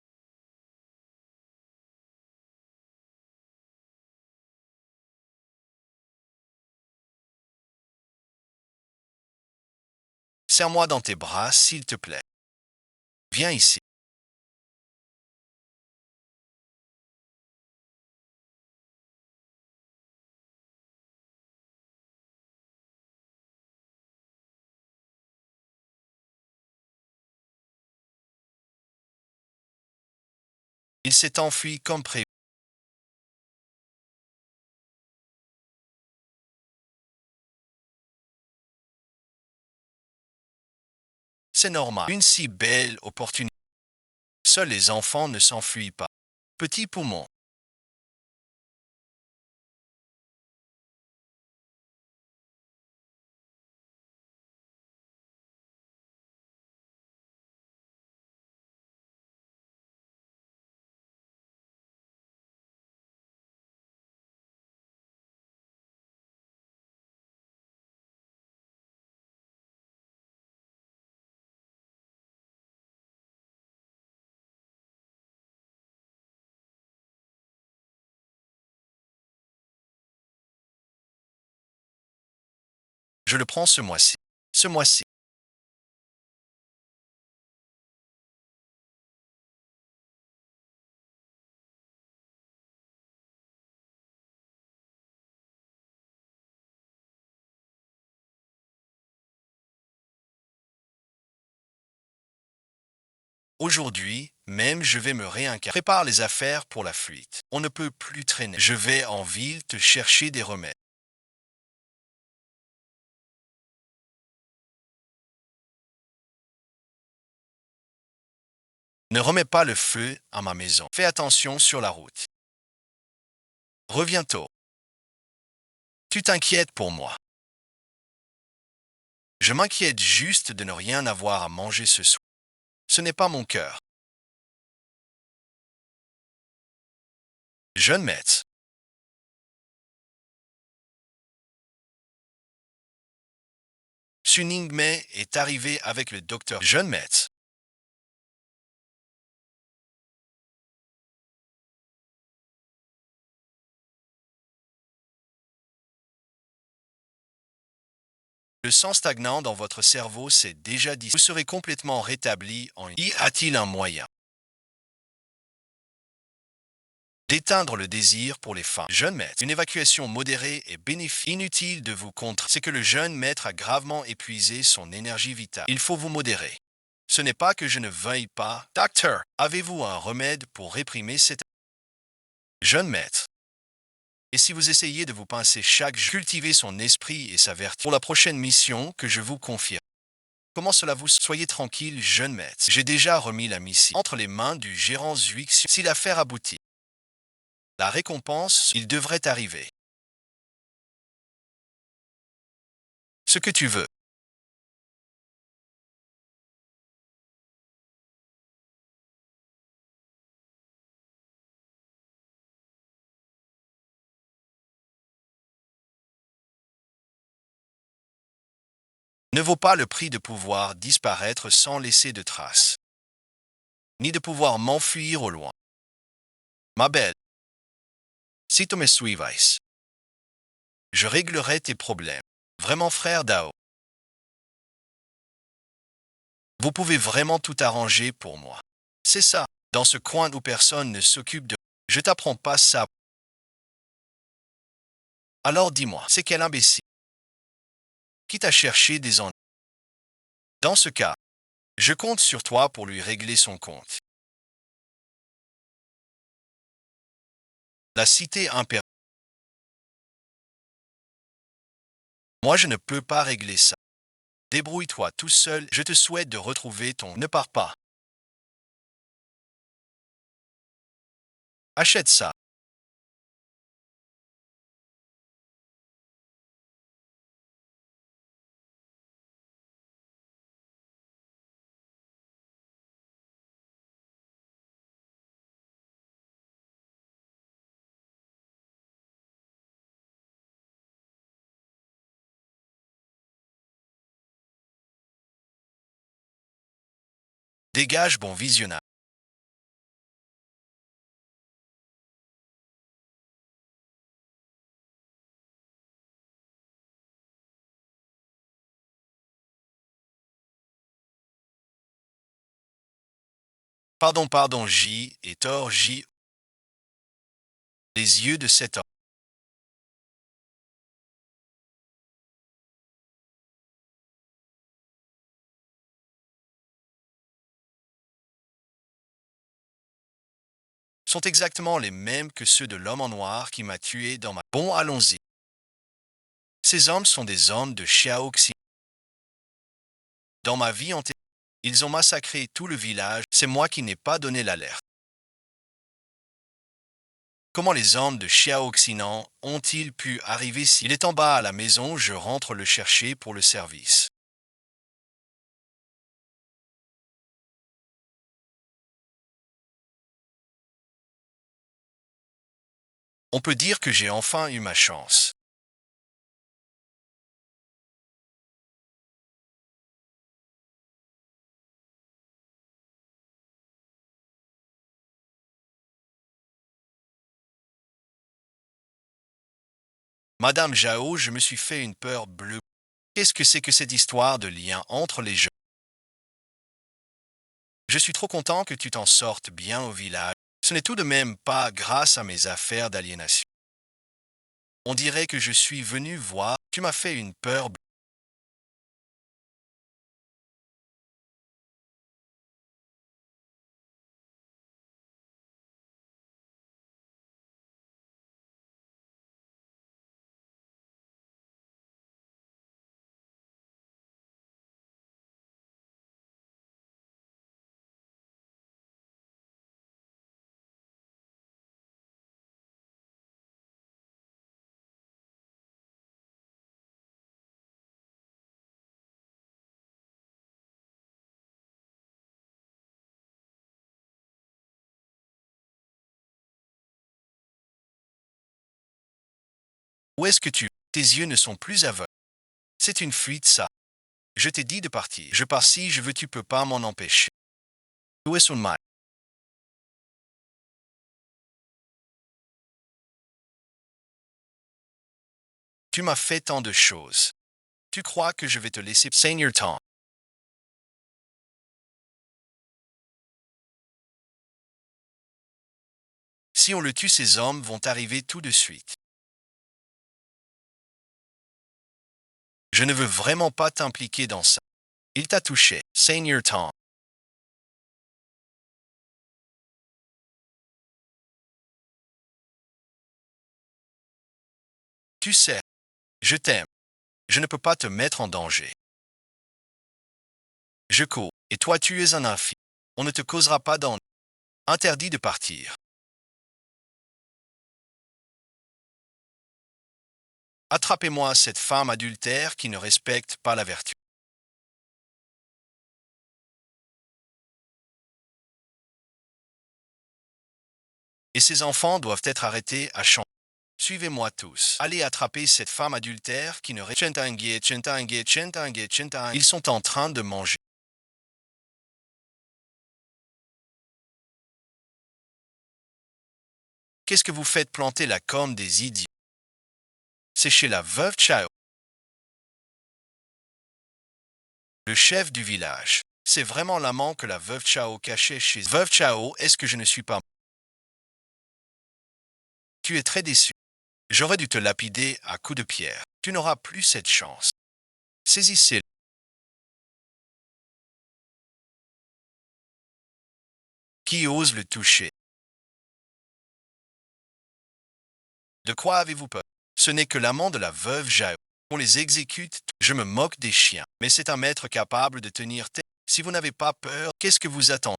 S1: Serre-moi dans tes bras, s'il te plaît. Viens ici. Il s'est enfui comme prévu. C'est normal. Une si belle opportunité. Seuls les enfants ne s'enfuient pas. Petit poumon. Je le prends ce mois-ci. Ce mois-ci. Aujourd'hui, même je vais me réincarner. Prépare les affaires pour la fuite. On ne peut plus traîner. Je vais en ville te chercher des remèdes. Ne remets pas le feu à ma maison. Fais attention sur la route. Reviens tôt. Tu t'inquiètes pour moi. Je m'inquiète juste de ne rien avoir à manger ce soir. Ce n'est pas mon cœur. Jeune Metz. Suning Mei est arrivé avec le docteur Jeune Metz. Le sang stagnant dans votre cerveau s'est déjà dit. Vous serez complètement rétabli en... Y a-t-il un moyen d'éteindre le désir pour les femmes? Jeune maître, une évacuation modérée est bénéfique. Inutile de vous contre. C'est que le jeune maître a gravement épuisé son énergie vitale. Il faut vous modérer. Ce n'est pas que je ne veuille pas. Docteur, avez-vous un remède pour réprimer cette... Jeune maître. Et si vous essayez de vous pincer chaque jour, cultiver son esprit et sa vertu pour la prochaine mission que je vous confie. Comment cela vous... Soyez tranquille, jeune maître. J'ai déjà remis la mission entre les mains du gérant Zuix. Si l'affaire aboutit, la récompense, il devrait arriver. Ce que tu veux. Ne vaut pas le prix de pouvoir disparaître sans laisser de traces, ni de pouvoir m'enfuir au loin. Ma belle, si tu me suivais, je réglerai tes problèmes. Vraiment, frère Dao. Vous pouvez vraiment tout arranger pour moi. C'est ça. Dans ce coin où personne ne s'occupe de... Je t'apprends pas ça. Alors dis-moi, c'est quel imbécile qui t'a cherché des ennuis? Dans ce cas, je compte sur toi pour lui régler son compte. La cité impériale. Moi, je ne peux pas régler ça. Débrouille-toi tout seul. Je te souhaite de retrouver ton... Ne pars pas. Achète ça. Dégage, bon visionnage. Pardon, J et tort, J. Les yeux de cet homme sont exactement les mêmes que ceux de l'homme en noir qui m'a tué dans ma... Bon, allons-y. Ces hommes sont des hommes de Xiaoxi. Dans ma vie antérieure, ils ont massacré tout le village. C'est moi qui n'ai pas donné l'alerte. Comment les hommes de Xiaoxinan ont-ils pu arriver si... Il est en bas à la maison, je rentre le chercher pour le service. On peut dire que j'ai enfin eu ma chance. Madame Jao, je me suis fait une peur bleue. Qu'est-ce que c'est que cette histoire de lien entre les jeux? Je suis trop content que tu t'en sortes bien au village. Ce n'est tout de même pas grâce à mes affaires d'aliénation. On dirait que je suis venu voir. Tu m'as fait une peur bleue. Où est-ce que tu... Tes yeux ne sont plus aveugles. C'est une fuite, ça. Je t'ai dit de partir. Je pars si je veux, tu peux pas m'en empêcher. Où est son mal? Tu m'as fait tant de choses. Tu crois que je vais te laisser Seigneur temps? Si on le tue, ces hommes vont arriver tout de suite. Je ne veux vraiment pas t'impliquer dans ça. Il t'a touché, Seigneur temps. Tu sais, je t'aime. Je ne peux pas te mettre en danger. Je cours, et toi tu es un infime. On ne te causera pas d'ennui. Interdit de partir. Attrapez-moi cette femme adultère qui ne respecte pas la vertu. Et ses enfants doivent être arrêtés à champ. Suivez-moi tous. Allez attraper cette femme adultère qui ne respecte pas. Ils sont en train de manger. Qu'est-ce que vous faites planter là comme des idiots? C'est chez la veuve Chao, le chef du village. C'est vraiment l'amant que la veuve Chao cachait chez veuve Chao. Est-ce que je ne suis pas? Tu es très déçu. J'aurais dû te lapider à coups de pierre. Tu n'auras plus cette chance. Saisissez-le. Qui ose le toucher? De quoi avez-vous peur? Ce n'est que l'amant de la veuve Jao. On les exécute. Je me moque des chiens. Mais c'est un maître capable de tenir tête. Si vous n'avez pas peur, qu'est-ce que vous attendez?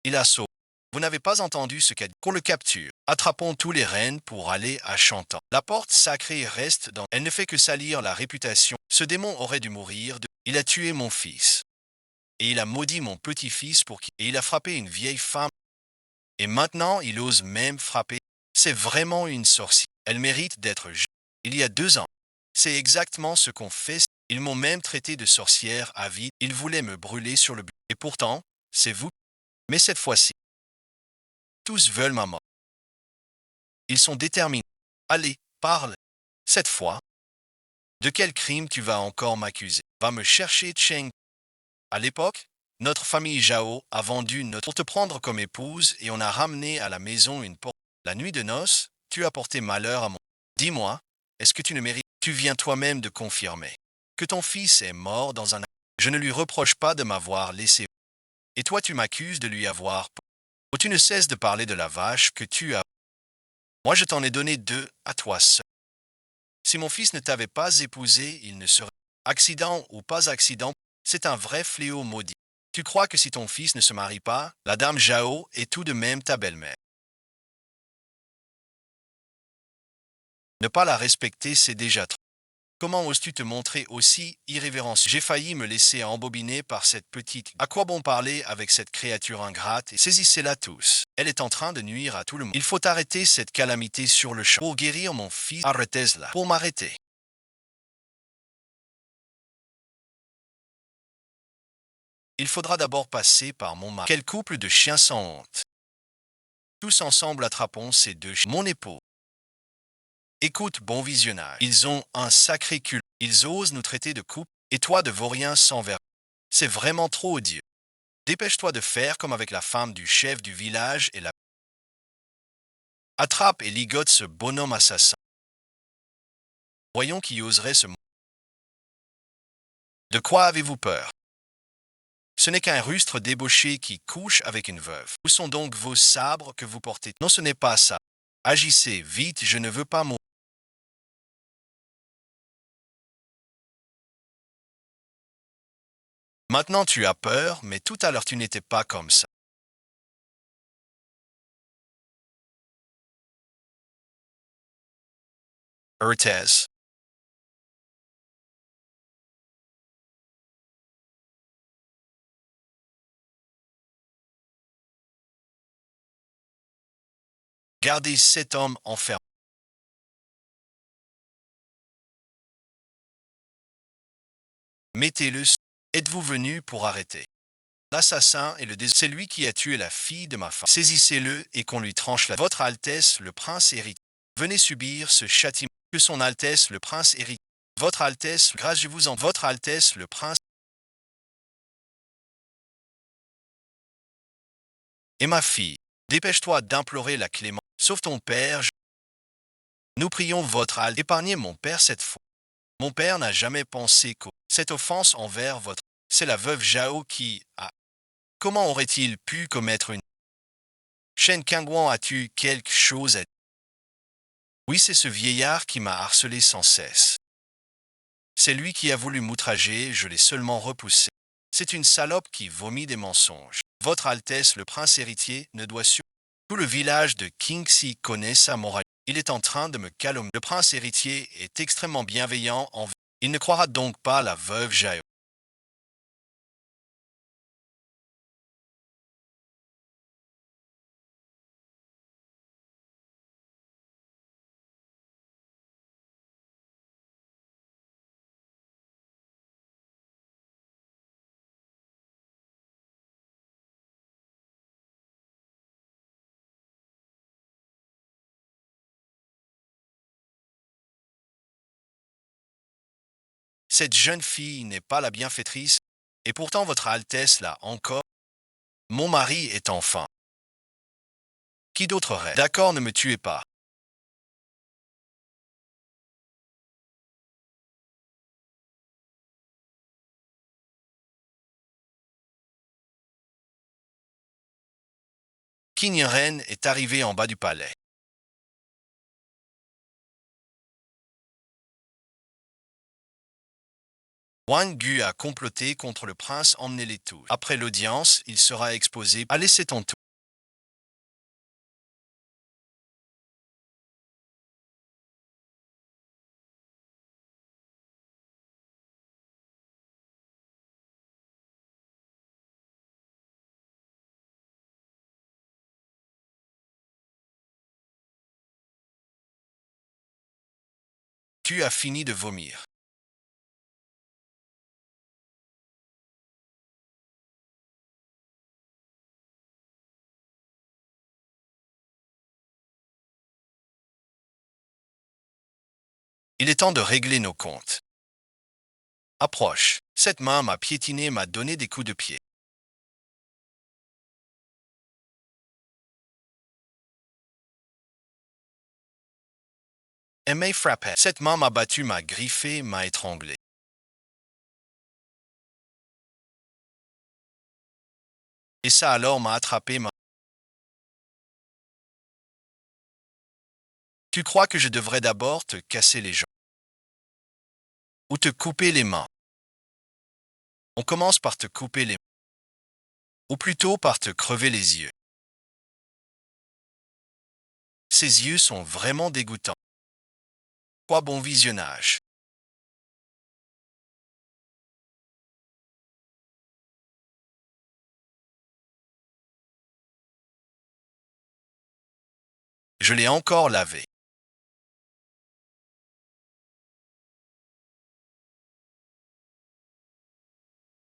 S1: Il a sauvé. Vous n'avez pas entendu ce qu'a dit. Qu'on le capture. Attrapons tous les rennes pour aller à Chantant. La porte sacrée reste dans... Elle ne fait que salir la réputation. Ce démon aurait dû mourir. Il a tué mon fils. Et il a maudit mon petit-fils pour qui... Et il a frappé une vieille femme. Et maintenant, il ose même frapper. C'est vraiment une sorcière. Elle mérite d'être jugée. Il y a 2 ans. C'est exactement ce qu'on fait. Ils m'ont même traité de sorcière avide. Ils voulaient me brûler sur le but. Et pourtant, c'est vous. Mais cette fois-ci, tous veulent ma mort. Ils sont déterminés. Allez, parle. Cette fois, de quel crime tu vas encore m'accuser? Va me chercher Cheng. À l'époque, notre famille Jao a vendu notre pour te prendre comme épouse et on a ramené à la maison une porte. La nuit de noces, tu as porté malheur à mon... Dis-moi, est-ce que tu ne mérites... Tu viens toi-même de confirmer que ton fils est mort dans un... Je ne lui reproche pas de m'avoir laissé. Et toi tu m'accuses de lui avoir... Oh, tu ne cesses de parler de la vache que tu as... Moi je t'en ai donné 2 à toi seul. Si mon fils ne t'avait pas épousé, il ne serait... Accident ou pas accident, c'est un vrai fléau maudit. Tu crois que si ton fils ne se marie pas, la dame Jao est tout de même ta belle-mère. Ne pas la respecter, c'est déjà trop. Comment oses-tu te montrer aussi irrévérencieux? J'ai failli me laisser embobiner par cette petite... À quoi bon parler avec cette créature ingrate? Et saisissez-la tous. Elle est en train de nuire à tout le monde. Il faut arrêter cette calamité sur le champ. Pour guérir mon fils, arrêtez-la. Pour m'arrêter. Il faudra d'abord passer par mon mari. Quel couple de chiens sans honte. Tous ensemble attrapons ces 2 chiens. Mon époux. Écoute, bon visionnage. Ils ont un sacré cul. Ils osent nous traiter de couple, et toi de vaurien sans verre. C'est vraiment trop odieux. Dépêche-toi de faire comme avec la femme du chef du village et la... Attrape et ligote ce bonhomme assassin. Voyons qui oserait se... De quoi avez-vous peur? Ce n'est qu'un rustre débauché qui couche avec une veuve. Où sont donc vos sabres que vous portez? Non, ce n'est pas ça. Agissez vite, je ne veux pas mourir. Maintenant tu as peur, mais tout à l'heure tu n'étais pas comme ça. Urtez. Gardez cet homme enfermé. Mettez-le. Êtes-vous venu pour arrêter l'assassin et le c'est lui qui a tué la fille de ma femme. Saisissez-le et qu'on lui tranche la. Votre Altesse, le prince héritier, venez subir ce châtiment. Que son Altesse, le prince héritier. Votre Altesse, grâce je vous en. Votre Altesse, le prince. Et ma fille, dépêche-toi d'implorer la clémence. Sauve ton père. Nous prions votre Altesse. Épargnez mon père cette fois. Mon père n'a jamais pensé que cette offense envers votre. C'est la veuve Zhao qui a. Comment aurait-il pu commettre une. Shen Kangwan, as-tu quelque chose à dire? Oui, c'est ce vieillard qui m'a harcelé sans cesse. C'est lui qui a voulu m'outrager, je l'ai seulement repoussé. C'est une salope qui vomit des mensonges. Votre Altesse, le prince héritier, ne doit sur. Tout le village de Kingxi connaît sa morale. Il est en train de me calomnier. Le prince héritier est extrêmement bienveillant envers. Il ne croira donc pas la veuve Zhao. Cette jeune fille n'est pas la bienfaitrice, et pourtant votre Altesse l'a encore. Mon mari est enfin. Qui d'autre reste? D'accord, ne me tuez pas. Qin Ren est arrivé en bas du palais. Wang Gu a comploté contre le prince, emmenez-les tous. Après l'audience, il sera exposé. Allez, c'est ton tour. Tu as fini de vomir. Il est temps de régler nos comptes. Approche. Cette main m'a piétiné, m'a donné des coups de pied. Elle m'a frappé. Cette main m'a battu, m'a griffé, m'a étranglé. Et ça alors m'a attrapé, m'a. Tu crois que je devrais d'abord te casser les jambes ou te couper les mains? On commence par te couper les mains, ou plutôt par te crever les yeux. Ces yeux sont vraiment dégoûtants. Quoi bon visionnage. Je l'ai encore lavé.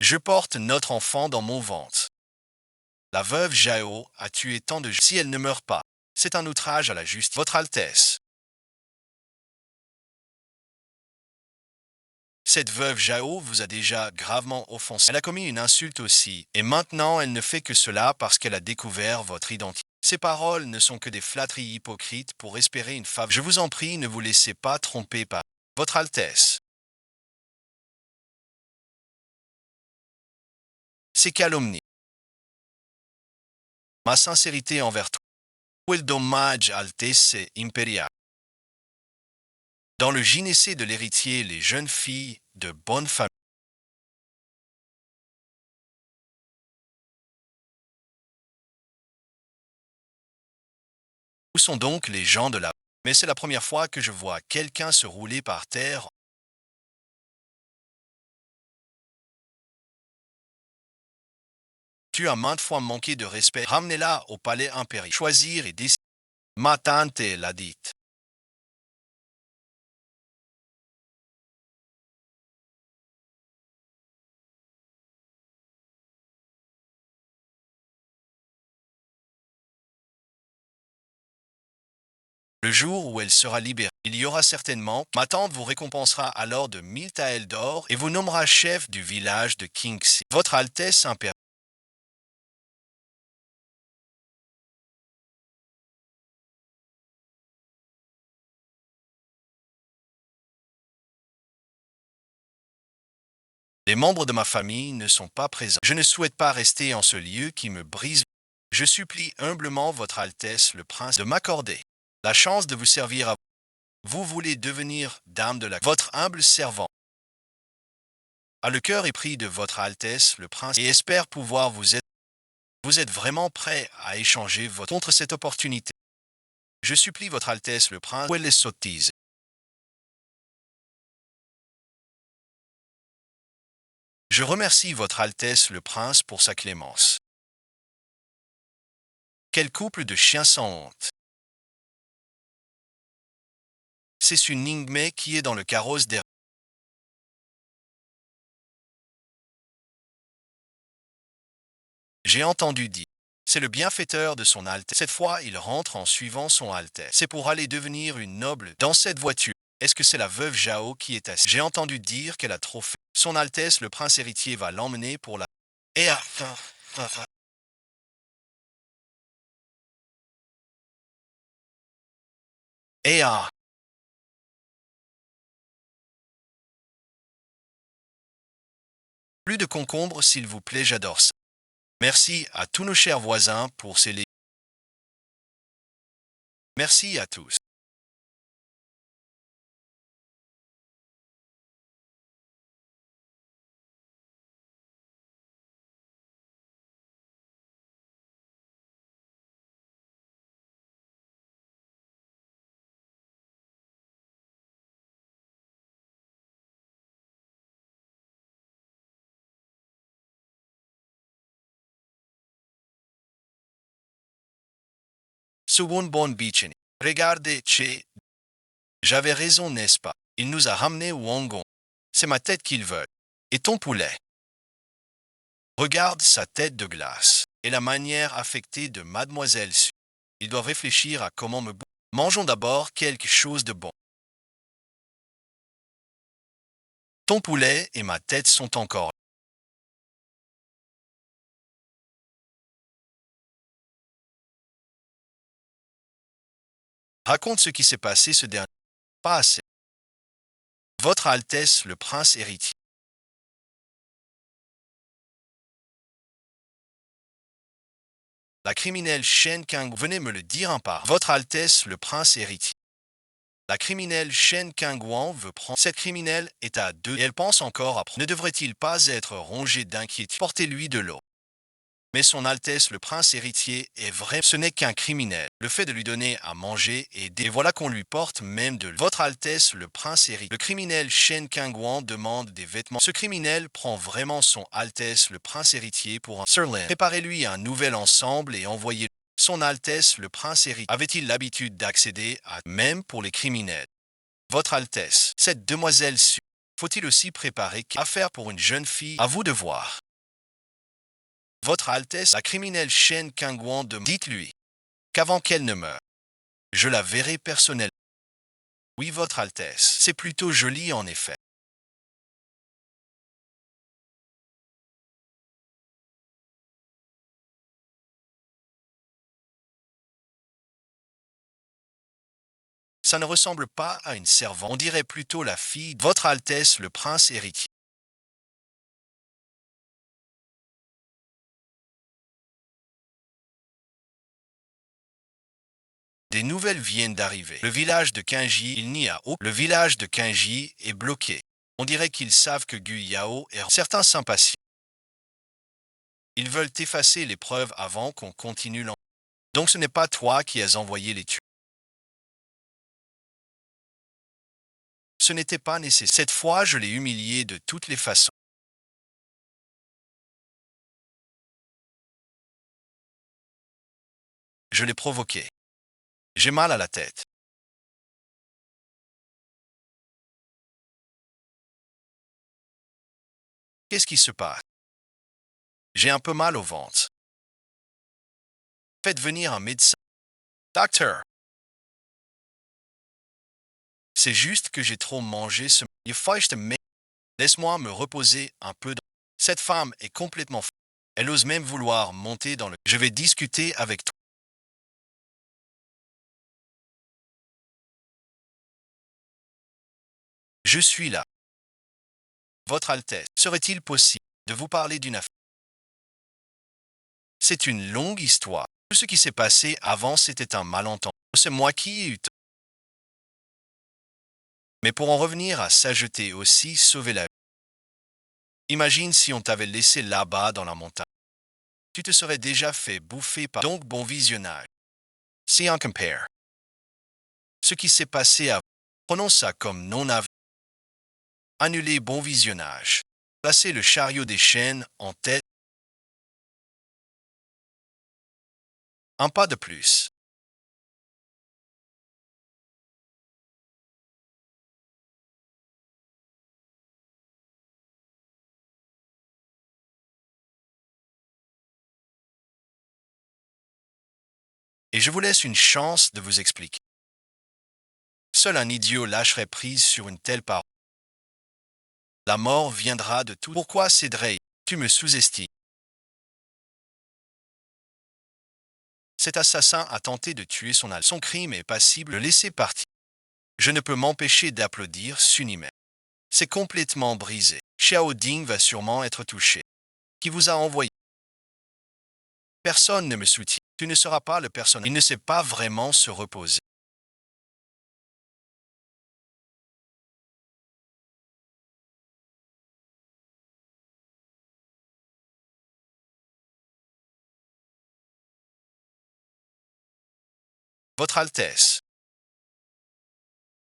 S1: Je porte notre enfant dans mon ventre. La veuve Zhao a tué tant de gens. Si elle ne meurt pas, c'est un outrage à la justice. Votre Altesse. Cette veuve Zhao vous a déjà gravement offensé. Elle a commis une insulte aussi, et maintenant elle ne fait que cela parce qu'elle a découvert votre identité. Ces paroles ne sont que des flatteries hypocrites pour espérer une faveur. Je vous en prie, ne vous laissez pas tromper par votre Altesse. Ces calomnies. Ma sincérité envers toi. Où est le dommage Altesse impériale? Dans le gynécée de l'héritier, les jeunes filles de bonne famille. Où sont donc les gens de la. Mais c'est la première fois que je vois quelqu'un se rouler par terre. Tu as maintes fois manqué de respect. Ramenez-la au palais impérial. Choisir et décider. Ma tante l'a dit. Le jour où elle sera libérée, il y aura certainement, ma tante vous récompensera alors de 1000 taels d'or et vous nommera chef du village de Kingsi. Votre Altesse impériale. Les membres de ma famille ne sont pas présents. Je ne souhaite pas rester en ce lieu qui me brise. Je supplie humblement Votre Altesse le Prince de m'accorder la chance de vous servir à vous. Vous voulez devenir dame de la... Votre humble servant a le cœur épris de Votre Altesse le Prince et espère pouvoir vous aider. Vous êtes vraiment prêt à échanger votre contre cette opportunité. Je supplie Votre Altesse le Prince, où est les sottises. Je remercie Votre Altesse le Prince pour sa clémence. Quel couple de chiens sans honte. C'est Suningme qui est dans le carrosse derrière. J'ai entendu dire. C'est le bienfaiteur de son Altesse. Cette fois, il rentre en suivant son Altesse. C'est pour aller devenir une noble dans cette voiture. Est-ce que c'est la veuve Jao qui est assise? J'ai entendu dire qu'elle a trop fait. Son Altesse, le prince héritier, va l'emmener pour la... Et à... Plus de concombres, s'il vous plaît, j'adore ça. Merci à tous nos chers voisins pour ces... Merci à tous. Suwon Bon Beachin. Regardez, Che. J'avais raison, n'est-ce pas? Il nous a ramenés au Wangon. C'est ma tête qu'ils veulent. Et ton poulet. Regarde sa tête de glace et la manière affectée de Mademoiselle Su. Ils doivent réfléchir à comment me... Mangeons d'abord quelque chose de bon. Ton poulet et ma tête sont encore... Raconte ce qui s'est passé ce dernier... Pas assez. Votre Altesse, le prince héritier. La criminelle Shen Kang, venez me le dire un par. Votre Altesse, le prince héritier. La criminelle Shen Kangwan veut prendre... Cette criminelle est à deux et elle pense encore à prendre. Ne devrait-il pas être rongé d'inquiétude? Portez-lui de l'eau. Mais son Altesse le prince héritier est vrai, ce n'est qu'un criminel. Le fait de lui donner à manger et voilà qu'on lui porte même de Votre Altesse le prince héritier. Le criminel Shen Kangwan demande des vêtements. Ce criminel prend vraiment son Altesse le prince héritier pour un Sirlin. Préparez-lui un nouvel ensemble et envoyez son Altesse le prince héritier. Avait-il l'habitude d'accéder à même pour les criminels? Votre Altesse, cette demoiselle Su, faut-il aussi préparer affaire pour une jeune fille? À vous de voir. Votre Altesse, la criminelle Shen Kangwan de... Dites-lui qu'avant qu'elle ne meure, je la verrai personnellement. Oui, Votre Altesse, c'est plutôt joli en effet. Ça ne ressemble pas à une servante, on dirait plutôt la fille de Votre Altesse le prince héritier. Des nouvelles viennent d'arriver. Le village de Kinji, il n'y a aucun. Le village de Kinji est bloqué. On dirait qu'ils savent que Gu Yao est... Certains s'impatientent. Ils veulent effacer les preuves avant qu'on continue l'enquête. Donc ce n'est pas toi qui as envoyé les tueurs. Ce n'était pas nécessaire. Cette fois, je l'ai humilié de toutes les façons. Je l'ai provoqué. J'ai mal à la tête. Qu'est-ce qui se passe? J'ai un peu mal au ventre. Faites venir un médecin. Docteur. C'est juste que j'ai trop mangé ce... Laisse-moi me reposer un peu. Cette femme est complètement folle. Elle ose même vouloir monter dans le... Je vais discuter avec toi. Je suis là. Votre Altesse, serait-il possible de vous parler d'une affaire? C'est une longue histoire. Tout ce qui s'est passé avant, c'était un malentendu. C'est moi qui ai eu tort. Mais pour en revenir à s'ajouter aussi, sauver la vie. Imagine si on t'avait laissé là-bas dans la montagne. Tu te serais déjà fait bouffer par... Donc bon visionnage. Si on compare ce qui s'est passé avant, prenons ça comme non avenu. Annuler bon visionnage. Placer le chariot des chênes en tête. Un pas de plus. Et je vous laisse une chance de vous expliquer. Seul un idiot lâcherait prise sur une telle parole. La mort viendra de tout. Pourquoi, Cédrey, tu me sous-estimes? Cet assassin a tenté de tuer son Son crime est passible de laisser partir. Je ne peux m'empêcher d'applaudir Sunime. C'est complètement brisé. Xiao Ding va sûrement être touché. Qui vous a envoyé? Personne ne me soutient. Tu ne seras pas le personnage. Il ne sait pas vraiment se reposer. Votre Altesse,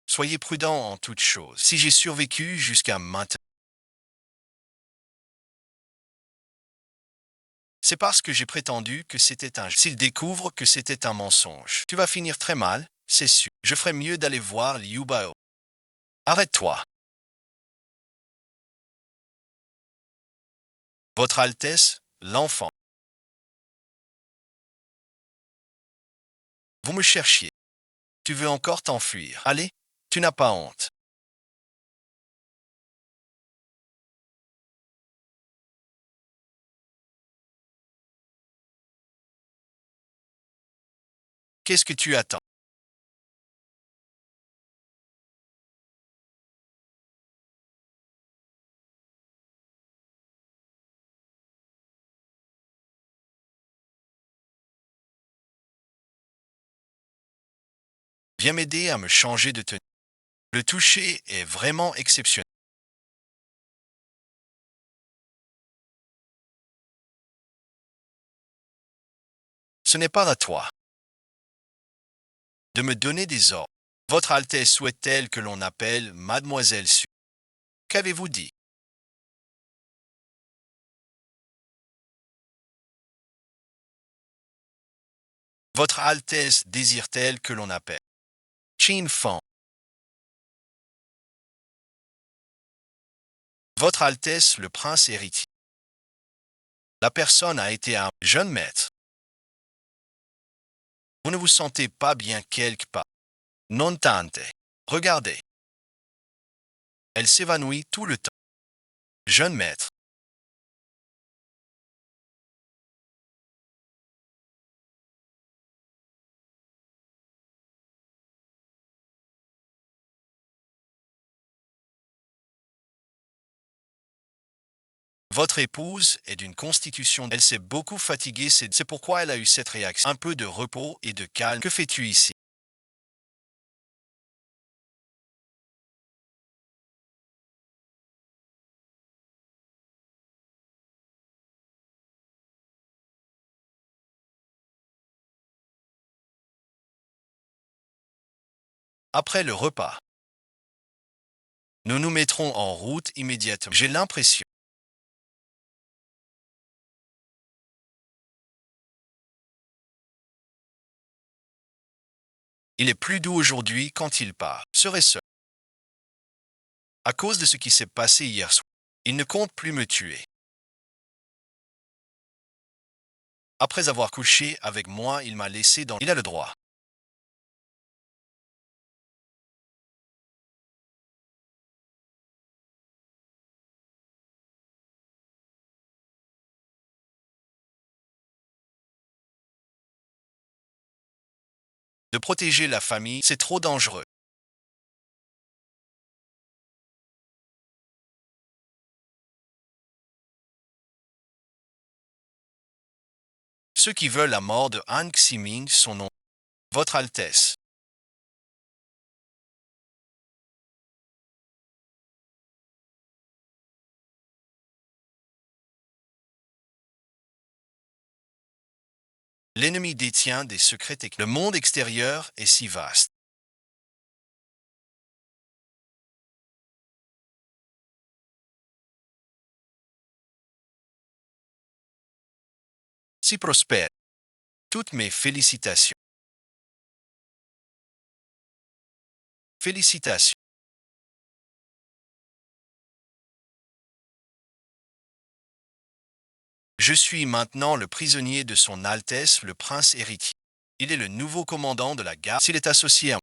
S1: soyez prudent en toutes choses. Si j'ai survécu jusqu'à maintenant, c'est parce que j'ai prétendu que c'était un... S'il découvre que c'était un mensonge, tu vas finir très mal, c'est sûr. Je ferais mieux d'aller voir Liu Bao. Arrête-toi. Votre Altesse, l'enfant. Vous me cherchiez. Tu veux encore t'enfuir. Allez, tu n'as pas honte. Qu'est-ce que tu attends? Viens m'aider à me changer de tenue. Le toucher est vraiment exceptionnel. Ce n'est pas à toi de me donner des ordres. Votre Altesse souhaite-t-elle que l'on appelle Mademoiselle Su? Qu'avez-vous dit? Votre Altesse désire-t-elle que l'on appelle Chin Fang? Votre Altesse le prince héritier. La personne a été un jeune maître. Vous ne vous sentez pas bien quelque part. Non tante. Regardez. Elle s'évanouit tout le temps. Jeune maître. Votre épouse est d'une constitution. Elle s'est beaucoup fatiguée. C'est pourquoi elle a eu cette réaction. Un peu de repos et de calme. Que fais-tu ici? Après le repas, nous nous mettrons en route immédiatement. J'ai l'impression. Il est plus doux aujourd'hui quand il part. Serait seul. À cause de ce qui s'est passé hier soir. Il ne compte plus me tuer. Après avoir couché avec moi, il m'a laissé dans... Il a le droit. De protéger la famille, c'est trop dangereux. Ceux qui veulent la mort de Han Ximing sont non. Votre Altesse. L'ennemi détient des secrets techniques. Le monde extérieur est si vaste. Si prospère. Toutes mes félicitations. Félicitations. Je suis maintenant le prisonnier de son Altesse le Prince héritier. Il est le nouveau commandant de la garde. S'il est associé à moi,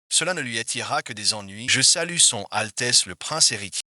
S1: cela ne lui attirera que des ennuis. Je salue son Altesse le Prince héritier.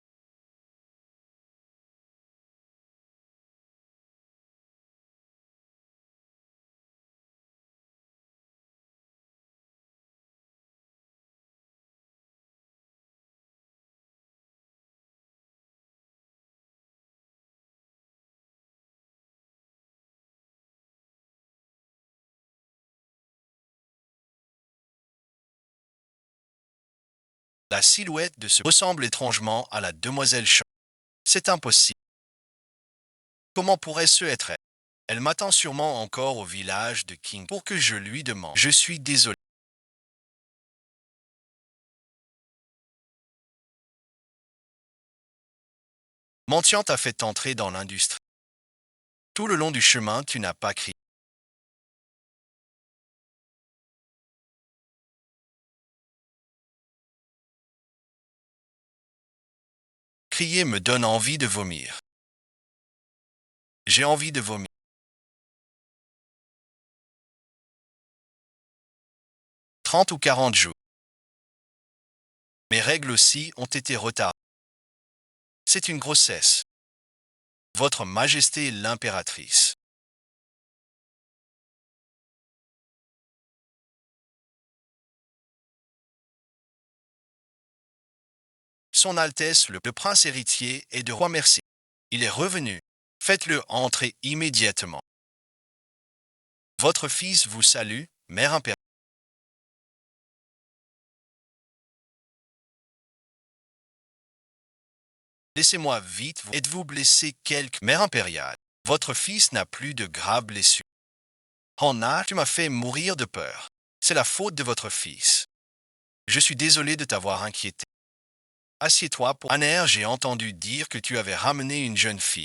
S1: La silhouette de ce ressemble étrangement à la demoiselle Shaw. C'est impossible. Comment pourrait-ce être elle? Elle m'attend sûrement encore au village de King pour que je lui demande. Je suis désolé. Mention t'a fait entrer dans l'industrie. Tout le long du chemin, tu n'as pas crié. Crier me donne envie de vomir. J'ai envie de vomir. 30 ou 40 jours. Mes règles aussi ont été retardées. C'est une grossesse. Votre Majesté l'impératrice. Son Altesse le prince héritier est de roi merci. Il est revenu. Faites-le entrer immédiatement. Votre fils vous salue, mère impériale. Laissez-moi vite. Êtes-vous blessé quelque mère impériale? Votre fils n'a plus de graves blessures. Hannah, tu m'as fait mourir de peur. C'est la faute de votre fils. Je suis désolé de t'avoir inquiété. Assieds-toi pour... Aner, j'ai entendu dire que tu avais ramené une jeune fille.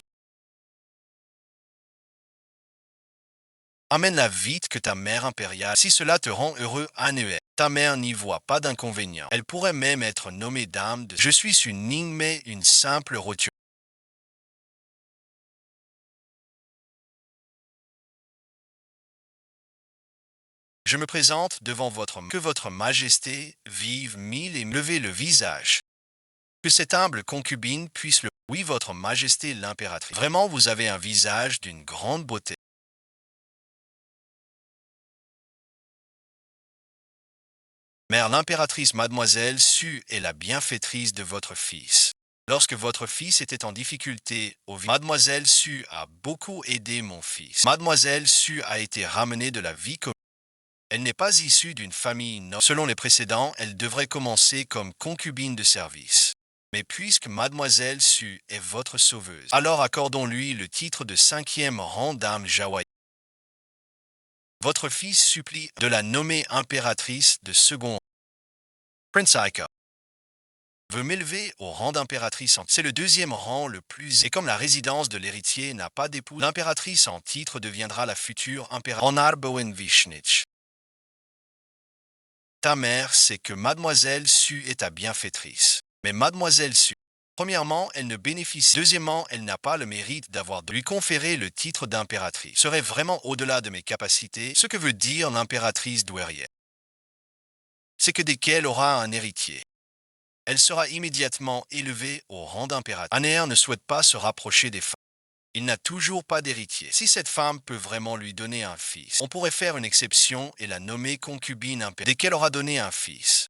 S1: Amène-la vite que ta mère impériale. Si cela te rend heureux, Anuel. Ta mère n'y voit pas d'inconvénient. Elle pourrait même être nommée dame de... Je suis une Ningmei, une simple roture. Je me présente devant que votre majesté vive mille et levez le visage. Que cette humble concubine puisse le... Oui, votre majesté l'impératrice. Vraiment, vous avez un visage d'une grande beauté. Mère l'impératrice mademoiselle Su est la bienfaitrice de votre fils. Lorsque votre fils était en difficulté Mademoiselle Su a beaucoup aidé mon fils. Mademoiselle Su a été ramenée de la vie commune. Elle n'est pas issue d'une famille noble. Selon les précédents, elle devrait commencer comme concubine de service. Mais puisque Mademoiselle Su est votre sauveuse, alors accordons-lui le titre de 5e rang d'âme Jawaï. Votre fils supplie de la nommer impératrice de second. Prince Aika veut m'élever au rang d'impératrice. C'est le 2e rang le plus... Et comme la résidence de l'héritier n'a pas d'époux, l'impératrice en titre deviendra la future impératrice. Honar Bowen Vishnich. Ta mère sait que Mademoiselle Su est ta bienfaitrice. Mais Mademoiselle Su, premièrement, elle ne bénéficie. Deuxièmement, elle n'a pas le mérite d'avoir de lui conférer le titre d'impératrice. Serait vraiment au-delà de mes capacités, ce que veut dire l'impératrice douairière. C'est que dès qu'elle aura un héritier, elle sera immédiatement élevée au rang d'impératrice. Anéer ne souhaite pas se rapprocher des femmes. Il n'a toujours pas d'héritier. Si cette femme peut vraiment lui donner un fils, on pourrait faire une exception et la nommer concubine impériale. Dès qu'elle aura donné un fils,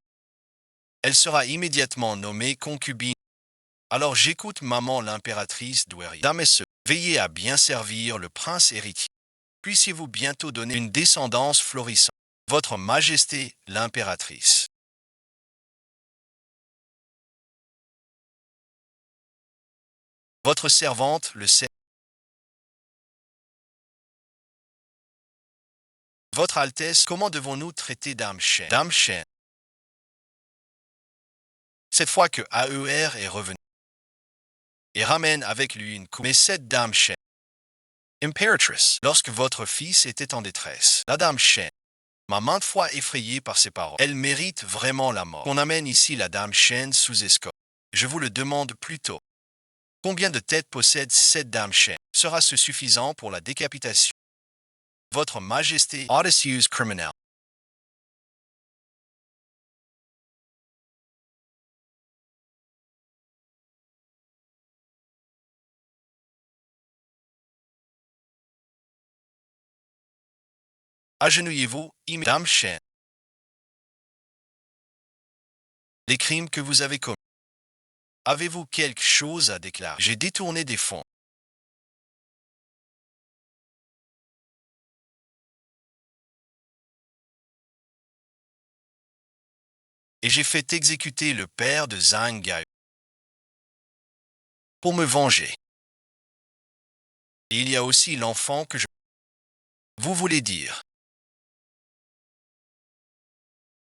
S1: elle sera immédiatement nommée concubine. Alors j'écoute maman l'impératrice douairière. Dames et sœurs, veillez à bien servir le prince héritier. Puissiez-vous bientôt donner une descendance florissante. Votre Majesté l'impératrice. Votre servante le sait. Votre Altesse, comment devons-nous traiter Dame Chen? Dame Chen. Cette fois que AER est revenu et ramène avec lui une coupe. Mais cette Dame Chen, Impératrice, lorsque votre fils était en détresse, la Dame Chen m'a maintes fois effrayé par ses paroles. Elle mérite vraiment la mort. Qu'on amène ici la Dame Chen sous escorte. Je vous le demande plutôt. Combien de têtes possède cette Dame Chen? Sera-ce suffisant pour la décapitation? Votre Majesté, Odysseus criminel. Agenouillez-vous, Dame Chen. Les crimes que vous avez commis. Avez-vous quelque chose à déclarer? J'ai détourné des fonds. Et j'ai fait exécuter le père de Zhang Gai pour me venger. Et il y a aussi l'enfant que je... Vous voulez dire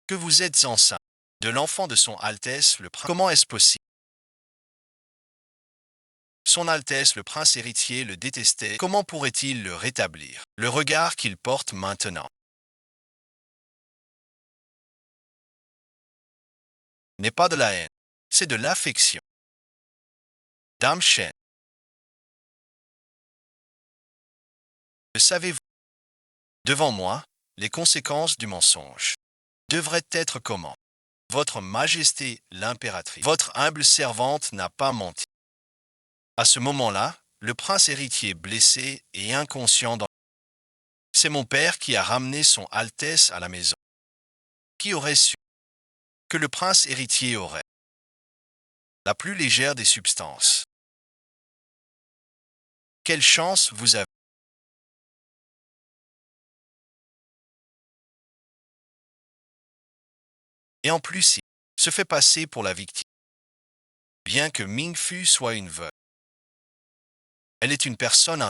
S1: que vous êtes enceinte de l'enfant de son Altesse le Prince. Comment est-ce possible? Son Altesse le Prince héritier le détestait. Comment pourrait-il le rétablir? Le regard qu'il porte maintenant n'est pas de la haine, c'est de l'affection. Dame Chen, le savez-vous? Devant moi, les conséquences du mensonge devraient être comment? Votre Majesté l'impératrice, votre humble servante n'a pas menti. À ce moment-là, le prince héritier blessé et inconscient dans... C'est mon père qui a ramené son Altesse à la maison. Qui aurait su que le prince héritier aurait la plus légère des substances? Quelle chance vous avez! Et en plus, il se fait passer pour la victime. Bien que Ming Fu soit une veuve, elle est une personne.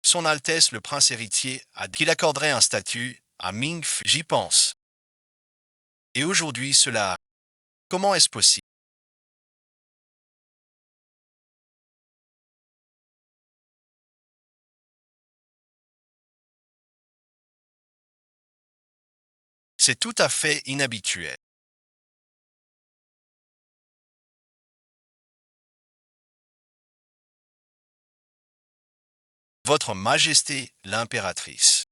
S1: Son Altesse le prince héritier a dit qu'il accorderait un statut à Ming Fu. J'y pense. Et aujourd'hui, cela... Comment est-ce possible? C'est tout à fait inhabituel. Votre Majesté l'impératrice.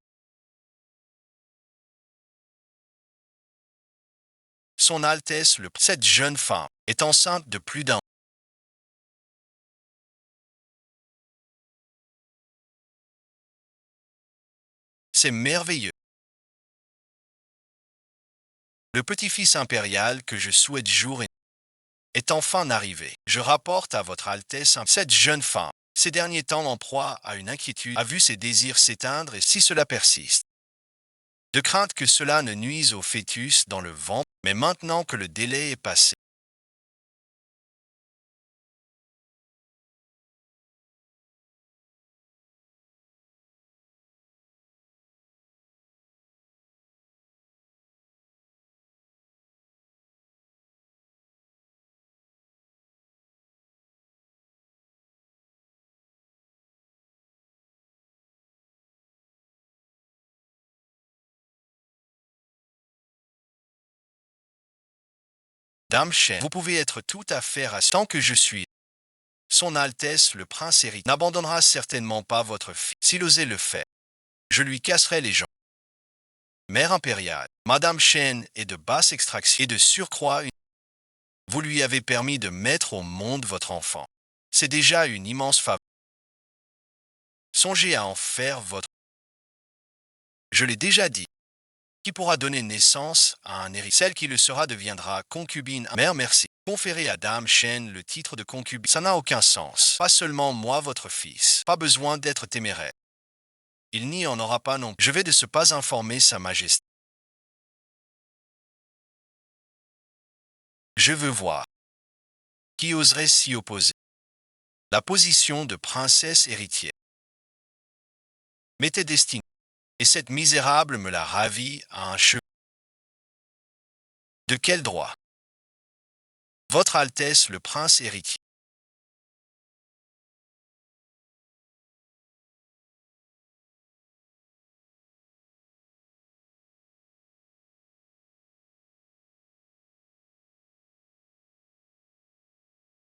S1: Son Altesse cette jeune femme est enceinte de plus d'un. C'est merveilleux. Le petit-fils impérial que je souhaite jour et est enfin arrivé. Je rapporte à votre Altesse cette jeune femme. Ces derniers temps en proie à une inquiétude a vu ses désirs s'éteindre et si cela persiste, de crainte que cela ne nuise au fœtus dans le ventre, mais maintenant que le délai est passé, Dame Chen, vous pouvez être tout à fait rassuré tant que je suis. Son Altesse, le prince héritier, n'abandonnera certainement pas votre fils. S'il osait le faire, je lui casserai les jambes. Mère impériale, Madame Chen est de basse extraction et de surcroît, vous lui avez permis de mettre au monde votre enfant. C'est déjà une immense faveur. Songez à en faire votre. Je l'ai déjà dit. Qui pourra donner naissance à un héritier? Celle qui le sera deviendra concubine. Mère, merci. Conférer à Dame Chen le titre de concubine, ça n'a aucun sens. Pas seulement moi, votre fils. Pas besoin d'être téméraire. Il n'y en aura pas non plus. Je vais de ce pas informer Sa Majesté. Je veux voir. Qui oserait s'y opposer? La position de princesse héritière m'était destinée, et cette misérable me l'a ravie à un cheveu. De quel droit? Votre Altesse le prince héritier.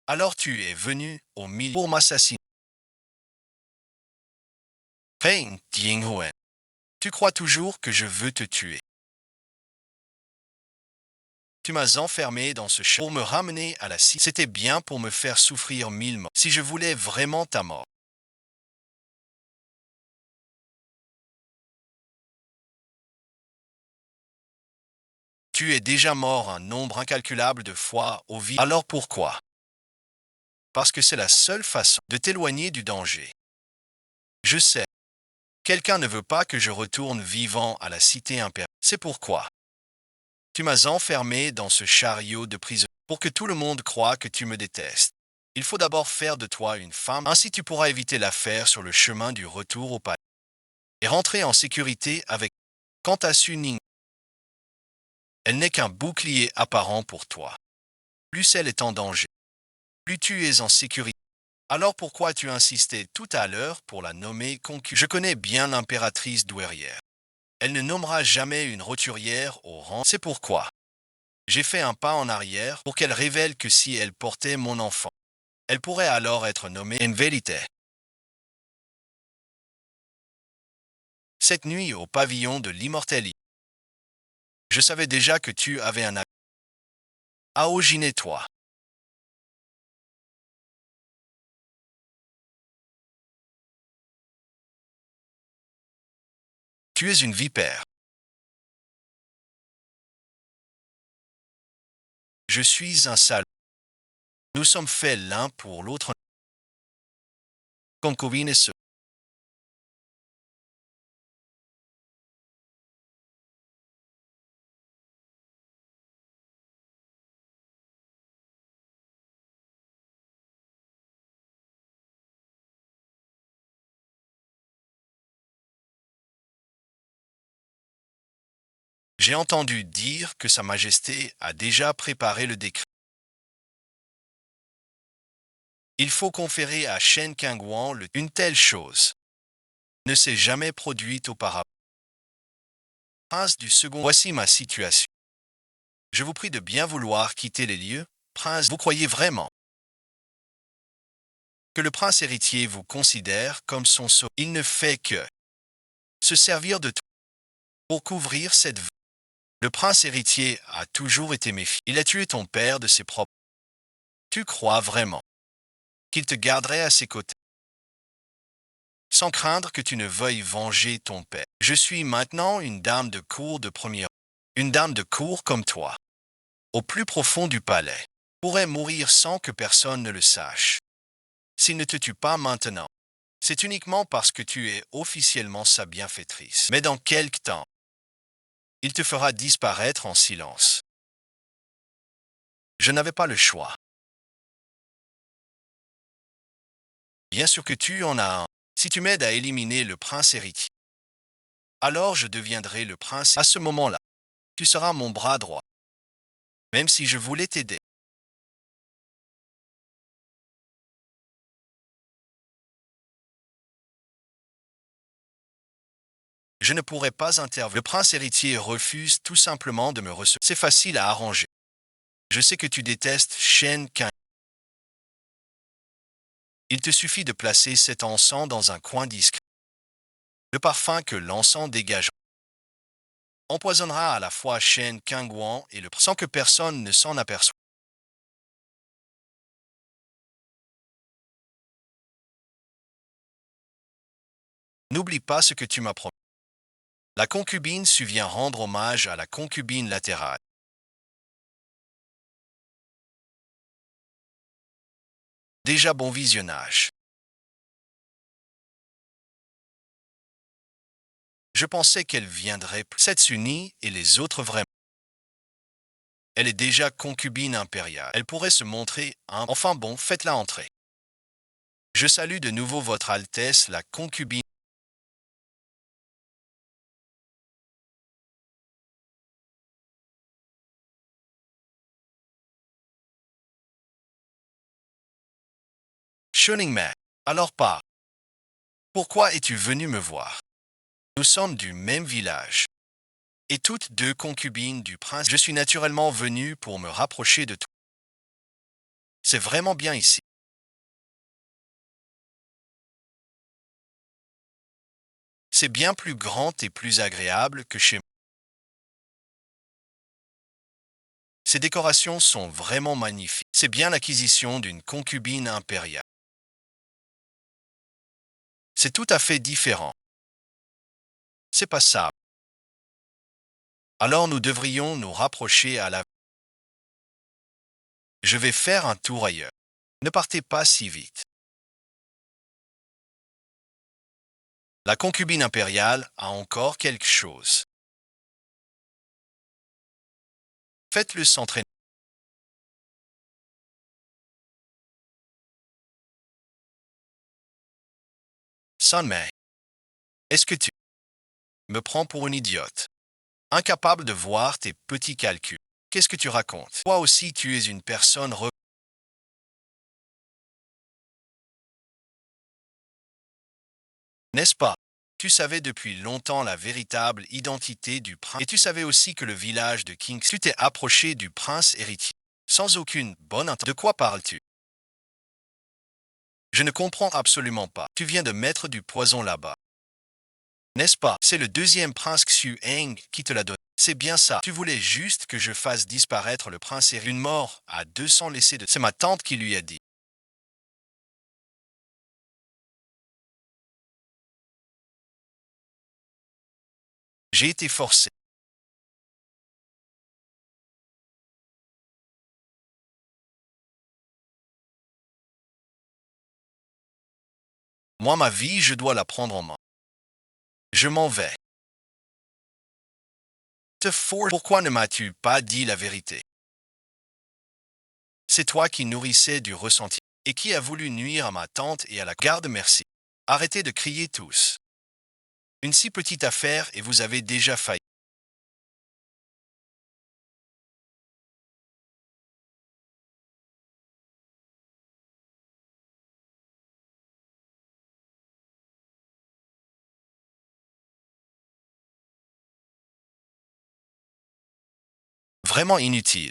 S1: Alors tu es venu au milieu pour m'assassiner. Feng Jinghuen, tu crois toujours que je veux te tuer. Tu m'as enfermé dans ce champ pour me ramener à la cité. C'était bien pour me faire souffrir 1000 morts. Si je voulais vraiment ta mort. Tu es déjà mort un nombre incalculable de fois au vide. Alors pourquoi? Parce que c'est la seule façon de t'éloigner du danger. Je sais. Quelqu'un ne veut pas que je retourne vivant à la cité impériale. C'est pourquoi tu m'as enfermé dans ce chariot de prison pour que tout le monde croie que tu me détestes. Il faut d'abord faire de toi une femme, ainsi tu pourras éviter l'affaire sur le chemin du retour au palais et rentrer en sécurité avec. Quant à Su Ning, elle n'est qu'un bouclier apparent pour toi. Plus elle est en danger, plus tu es en sécurité. Alors pourquoi tu insistais tout à l'heure pour la nommer concubine? Je connais bien l'impératrice douairière. Elle ne nommera jamais une roturière au rang. C'est pourquoi j'ai fait un pas en arrière pour qu'elle révèle que si elle portait mon enfant, elle pourrait alors être nommée en vérité. Cette nuit au pavillon de l'immortalité, je savais déjà que tu avais un ami. Aogine toi. Tu es une vipère. Je suis un salaud. Nous sommes faits l'un pour l'autre. Concubine et ce. J'ai entendu dire que Sa Majesté a déjà préparé le décret. Il faut conférer à Shen Kingguan une telle chose. Ne s'est jamais produite auparavant. Prince du second, voici ma situation. Je vous prie de bien vouloir quitter les lieux. Prince, vous croyez vraiment que le prince héritier vous considère comme son sauveur? Il ne fait que se servir de toi pour couvrir cette vue. Le prince héritier a toujours été méfiant. Il a tué ton père de ses propres. Tu crois vraiment qu'il te garderait à ses côtés, sans craindre que tu ne veuilles venger ton père? Je suis maintenant une dame de cour de premier rang. Une dame de cour comme toi, au plus profond du palais, pourrait mourir sans que personne ne le sache. S'il ne te tue pas maintenant, c'est uniquement parce que tu es officiellement sa bienfaitrice. Mais dans quelque temps, il te fera disparaître en silence. Je n'avais pas le choix. Bien sûr que tu en as un. Si tu m'aides à éliminer le prince héritier, alors je deviendrai le prince. À ce moment-là, tu seras mon bras droit. Même si je voulais t'aider, je ne pourrais pas intervenir. Le prince héritier refuse tout simplement de me recevoir. C'est facile à arranger. Je sais que tu détestes Shen Qing. Il te suffit de placer cet encens dans un coin discret. Le parfum que l'encens dégage empoisonnera à la fois Shen Kingguan et le sans que personne ne s'en aperçoive. N'oublie pas ce que tu m'as promis. La concubine vient rendre hommage à la concubine latérale. Déjà bon visionnage. Je pensais qu'elle viendrait Setsuni et les autres vraiment. Elle est déjà concubine impériale. Elle pourrait se montrer Enfin bon, faites-la entrer. Je salue de nouveau Votre Altesse, la concubine. Schöningmar. Alors pas. Pourquoi es-tu venu me voir? Nous sommes du même village. Et toutes deux concubines du prince. Je suis naturellement venu pour me rapprocher de toi. C'est vraiment bien ici. C'est bien plus grand et plus agréable que chez moi. Ces décorations sont vraiment magnifiques. C'est bien l'acquisition d'une concubine impériale. C'est tout à fait différent. C'est pas ça. Alors nous devrions nous rapprocher à la... Je vais faire un tour ailleurs. Ne partez pas si vite. La concubine impériale a encore quelque chose. Faites-le s'entraîner. Sunmei, est-ce que tu me prends pour une idiote? Incapable de voir tes petits calculs. Qu'est-ce que tu racontes? Toi aussi tu es une personne N'est-ce pas? Tu savais depuis longtemps la véritable identité du prince et tu savais aussi que le village de Kings, tu t'es approché du prince héritier. Sans aucune bonne intention. De quoi parles-tu? Je ne comprends absolument pas. Tu viens de mettre du poison là-bas. N'est-ce pas? C'est le deuxième prince Xu Heng qui te l'a donné. C'est bien ça. Tu voulais juste que je fasse disparaître le prince héritier. Une mort à 200 laissés de... C'est ma tante qui lui a dit. J'ai été forcé. Moi, ma vie, je dois la prendre en main. Je m'en vais. Pourquoi ne m'as-tu pas dit la vérité? C'est toi qui nourrissais du ressenti et qui a voulu nuire à ma tante et à la garde merci. Arrêtez de crier tous. Une si petite affaire et vous avez déjà failli. Vraiment inutile.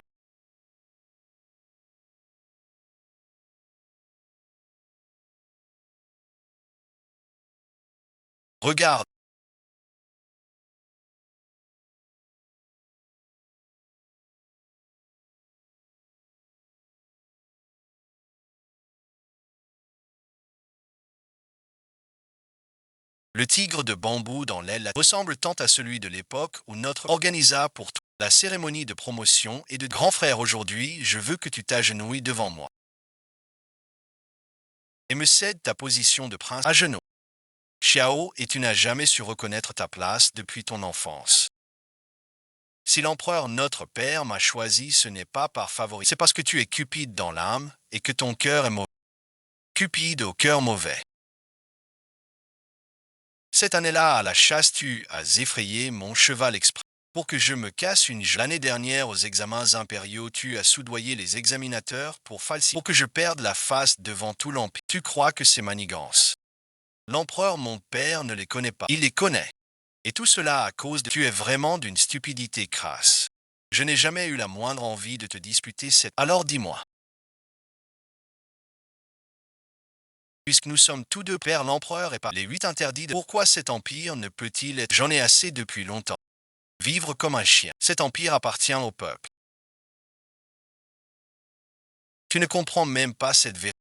S1: Regarde, le tigre de bambou dans l'aile ressemble tant à celui de l'époque où notre organisa pour toi la cérémonie de promotion et de grand frère aujourd'hui, je veux que tu t'agenouilles devant moi et me cèdes ta position de prince à genoux. Xiao, et tu n'as jamais su reconnaître ta place depuis ton enfance. Si l'empereur notre père m'a choisi, ce n'est pas par favori, c'est parce que tu es cupide dans l'âme et que ton cœur est mauvais. Cupide au cœur mauvais. Cette année-là, à la chasse, tu as effrayé mon cheval exprès. Pour que je me casse une jambe. L'année dernière, aux examens impériaux, tu as soudoyé les examinateurs pour falsifier. Pour que je perde la face devant tout l'Empire. Tu crois que c'est manigance. L'empereur, mon père, ne les connaît pas. Il les connaît. Et tout cela à cause de... Tu es vraiment d'une stupidité crasse. Je n'ai jamais eu la moindre envie de te disputer cette... Alors dis-moi. Puisque nous sommes tous deux père l'empereur et pas les 8 interdits de... Pourquoi cet empire ne peut-il être... J'en ai assez depuis longtemps. Vivre comme un chien. Cet empire appartient au peuple. Tu ne comprends même pas cette vérité.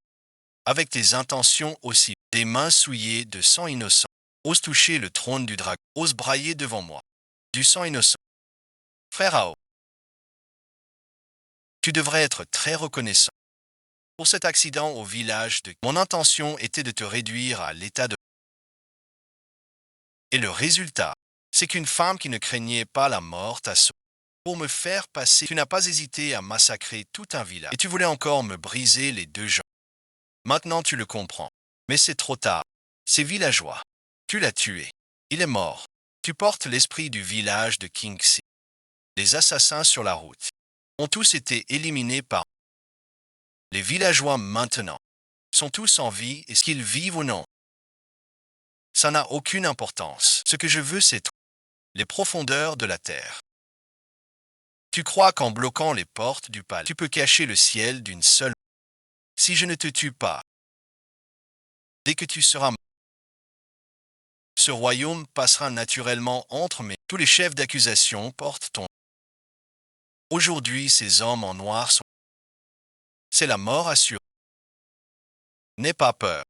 S1: Avec tes intentions aussi, des mains souillées de sang innocent. ose toucher le trône du dragon, ose brailler devant moi. Du sang innocent. Frère Ao, tu devrais être très reconnaissant. Pour cet accident au village de... Mon intention était de te réduire à l'état de... Et le résultat, c'est qu'une femme qui ne craignait pas la mort t'a sauvé. Pour me faire passer, tu n'as pas hésité à massacrer tout un village. Et tu voulais encore me briser les deux jambes. Maintenant tu le comprends. Mais c'est trop tard. Ces villageois, tu l'as tué. Il est mort. Tu portes l'esprit du village de Kingsi. Les assassins sur la route ont tous été éliminés par... Les villageois maintenant sont tous en vie et ce qu'ils vivent ou non, ça n'a aucune importance. Ce que je veux, c'est les profondeurs de la terre. Tu crois qu'en bloquant les portes du palais, tu peux cacher le ciel d'une seule main. Si je ne te tue pas, dès que tu seras mort, ce royaume passera naturellement entre mes... Tous les chefs d'accusation portent ton... Aujourd'hui, ces hommes en noir sont... C'est la mort assurée. N'aie pas peur.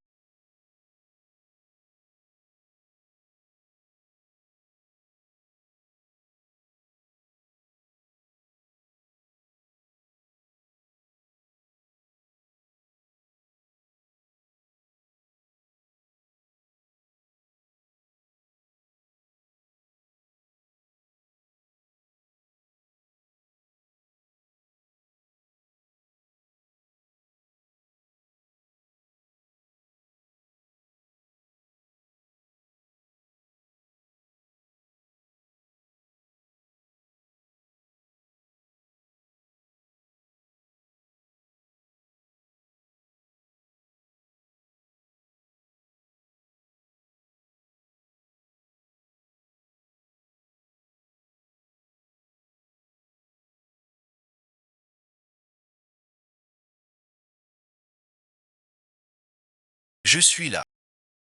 S1: Je suis là.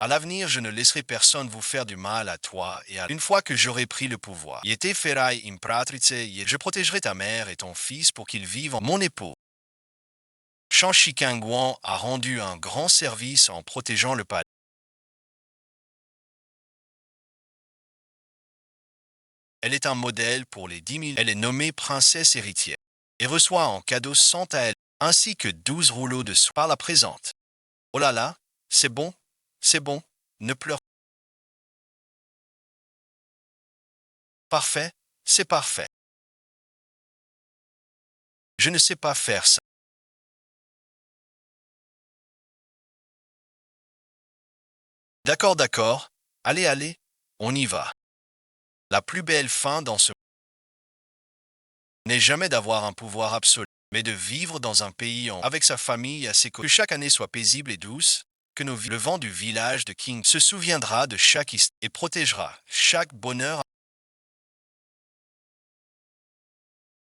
S1: À l'avenir, je ne laisserai personne vous faire du mal à toi et à... Une fois que j'aurai pris le pouvoir, Yete ferai imperatrice, je protégerai ta mère et ton fils pour qu'ils vivent en... Mon époux, Shan Shikangwan, a rendu un grand service en protégeant le palais. Elle est un modèle pour les 10 000. Elle est nommée princesse héritière et reçoit en cadeau 100 à elle, ainsi que 12 rouleaux de soie par la présente. Oh là là, c'est bon, ne pleure pas. Parfait, c'est parfait. Je ne sais pas faire ça. D'accord, d'accord. Allez, allez, on y va. La plus belle fin dans ce n'est jamais d'avoir un pouvoir absolu, mais de vivre dans un pays avec sa famille à ses côtés. Que chaque année soit paisible et douce, que le vent du village de King se souviendra de chaque histoire et protégera chaque bonheur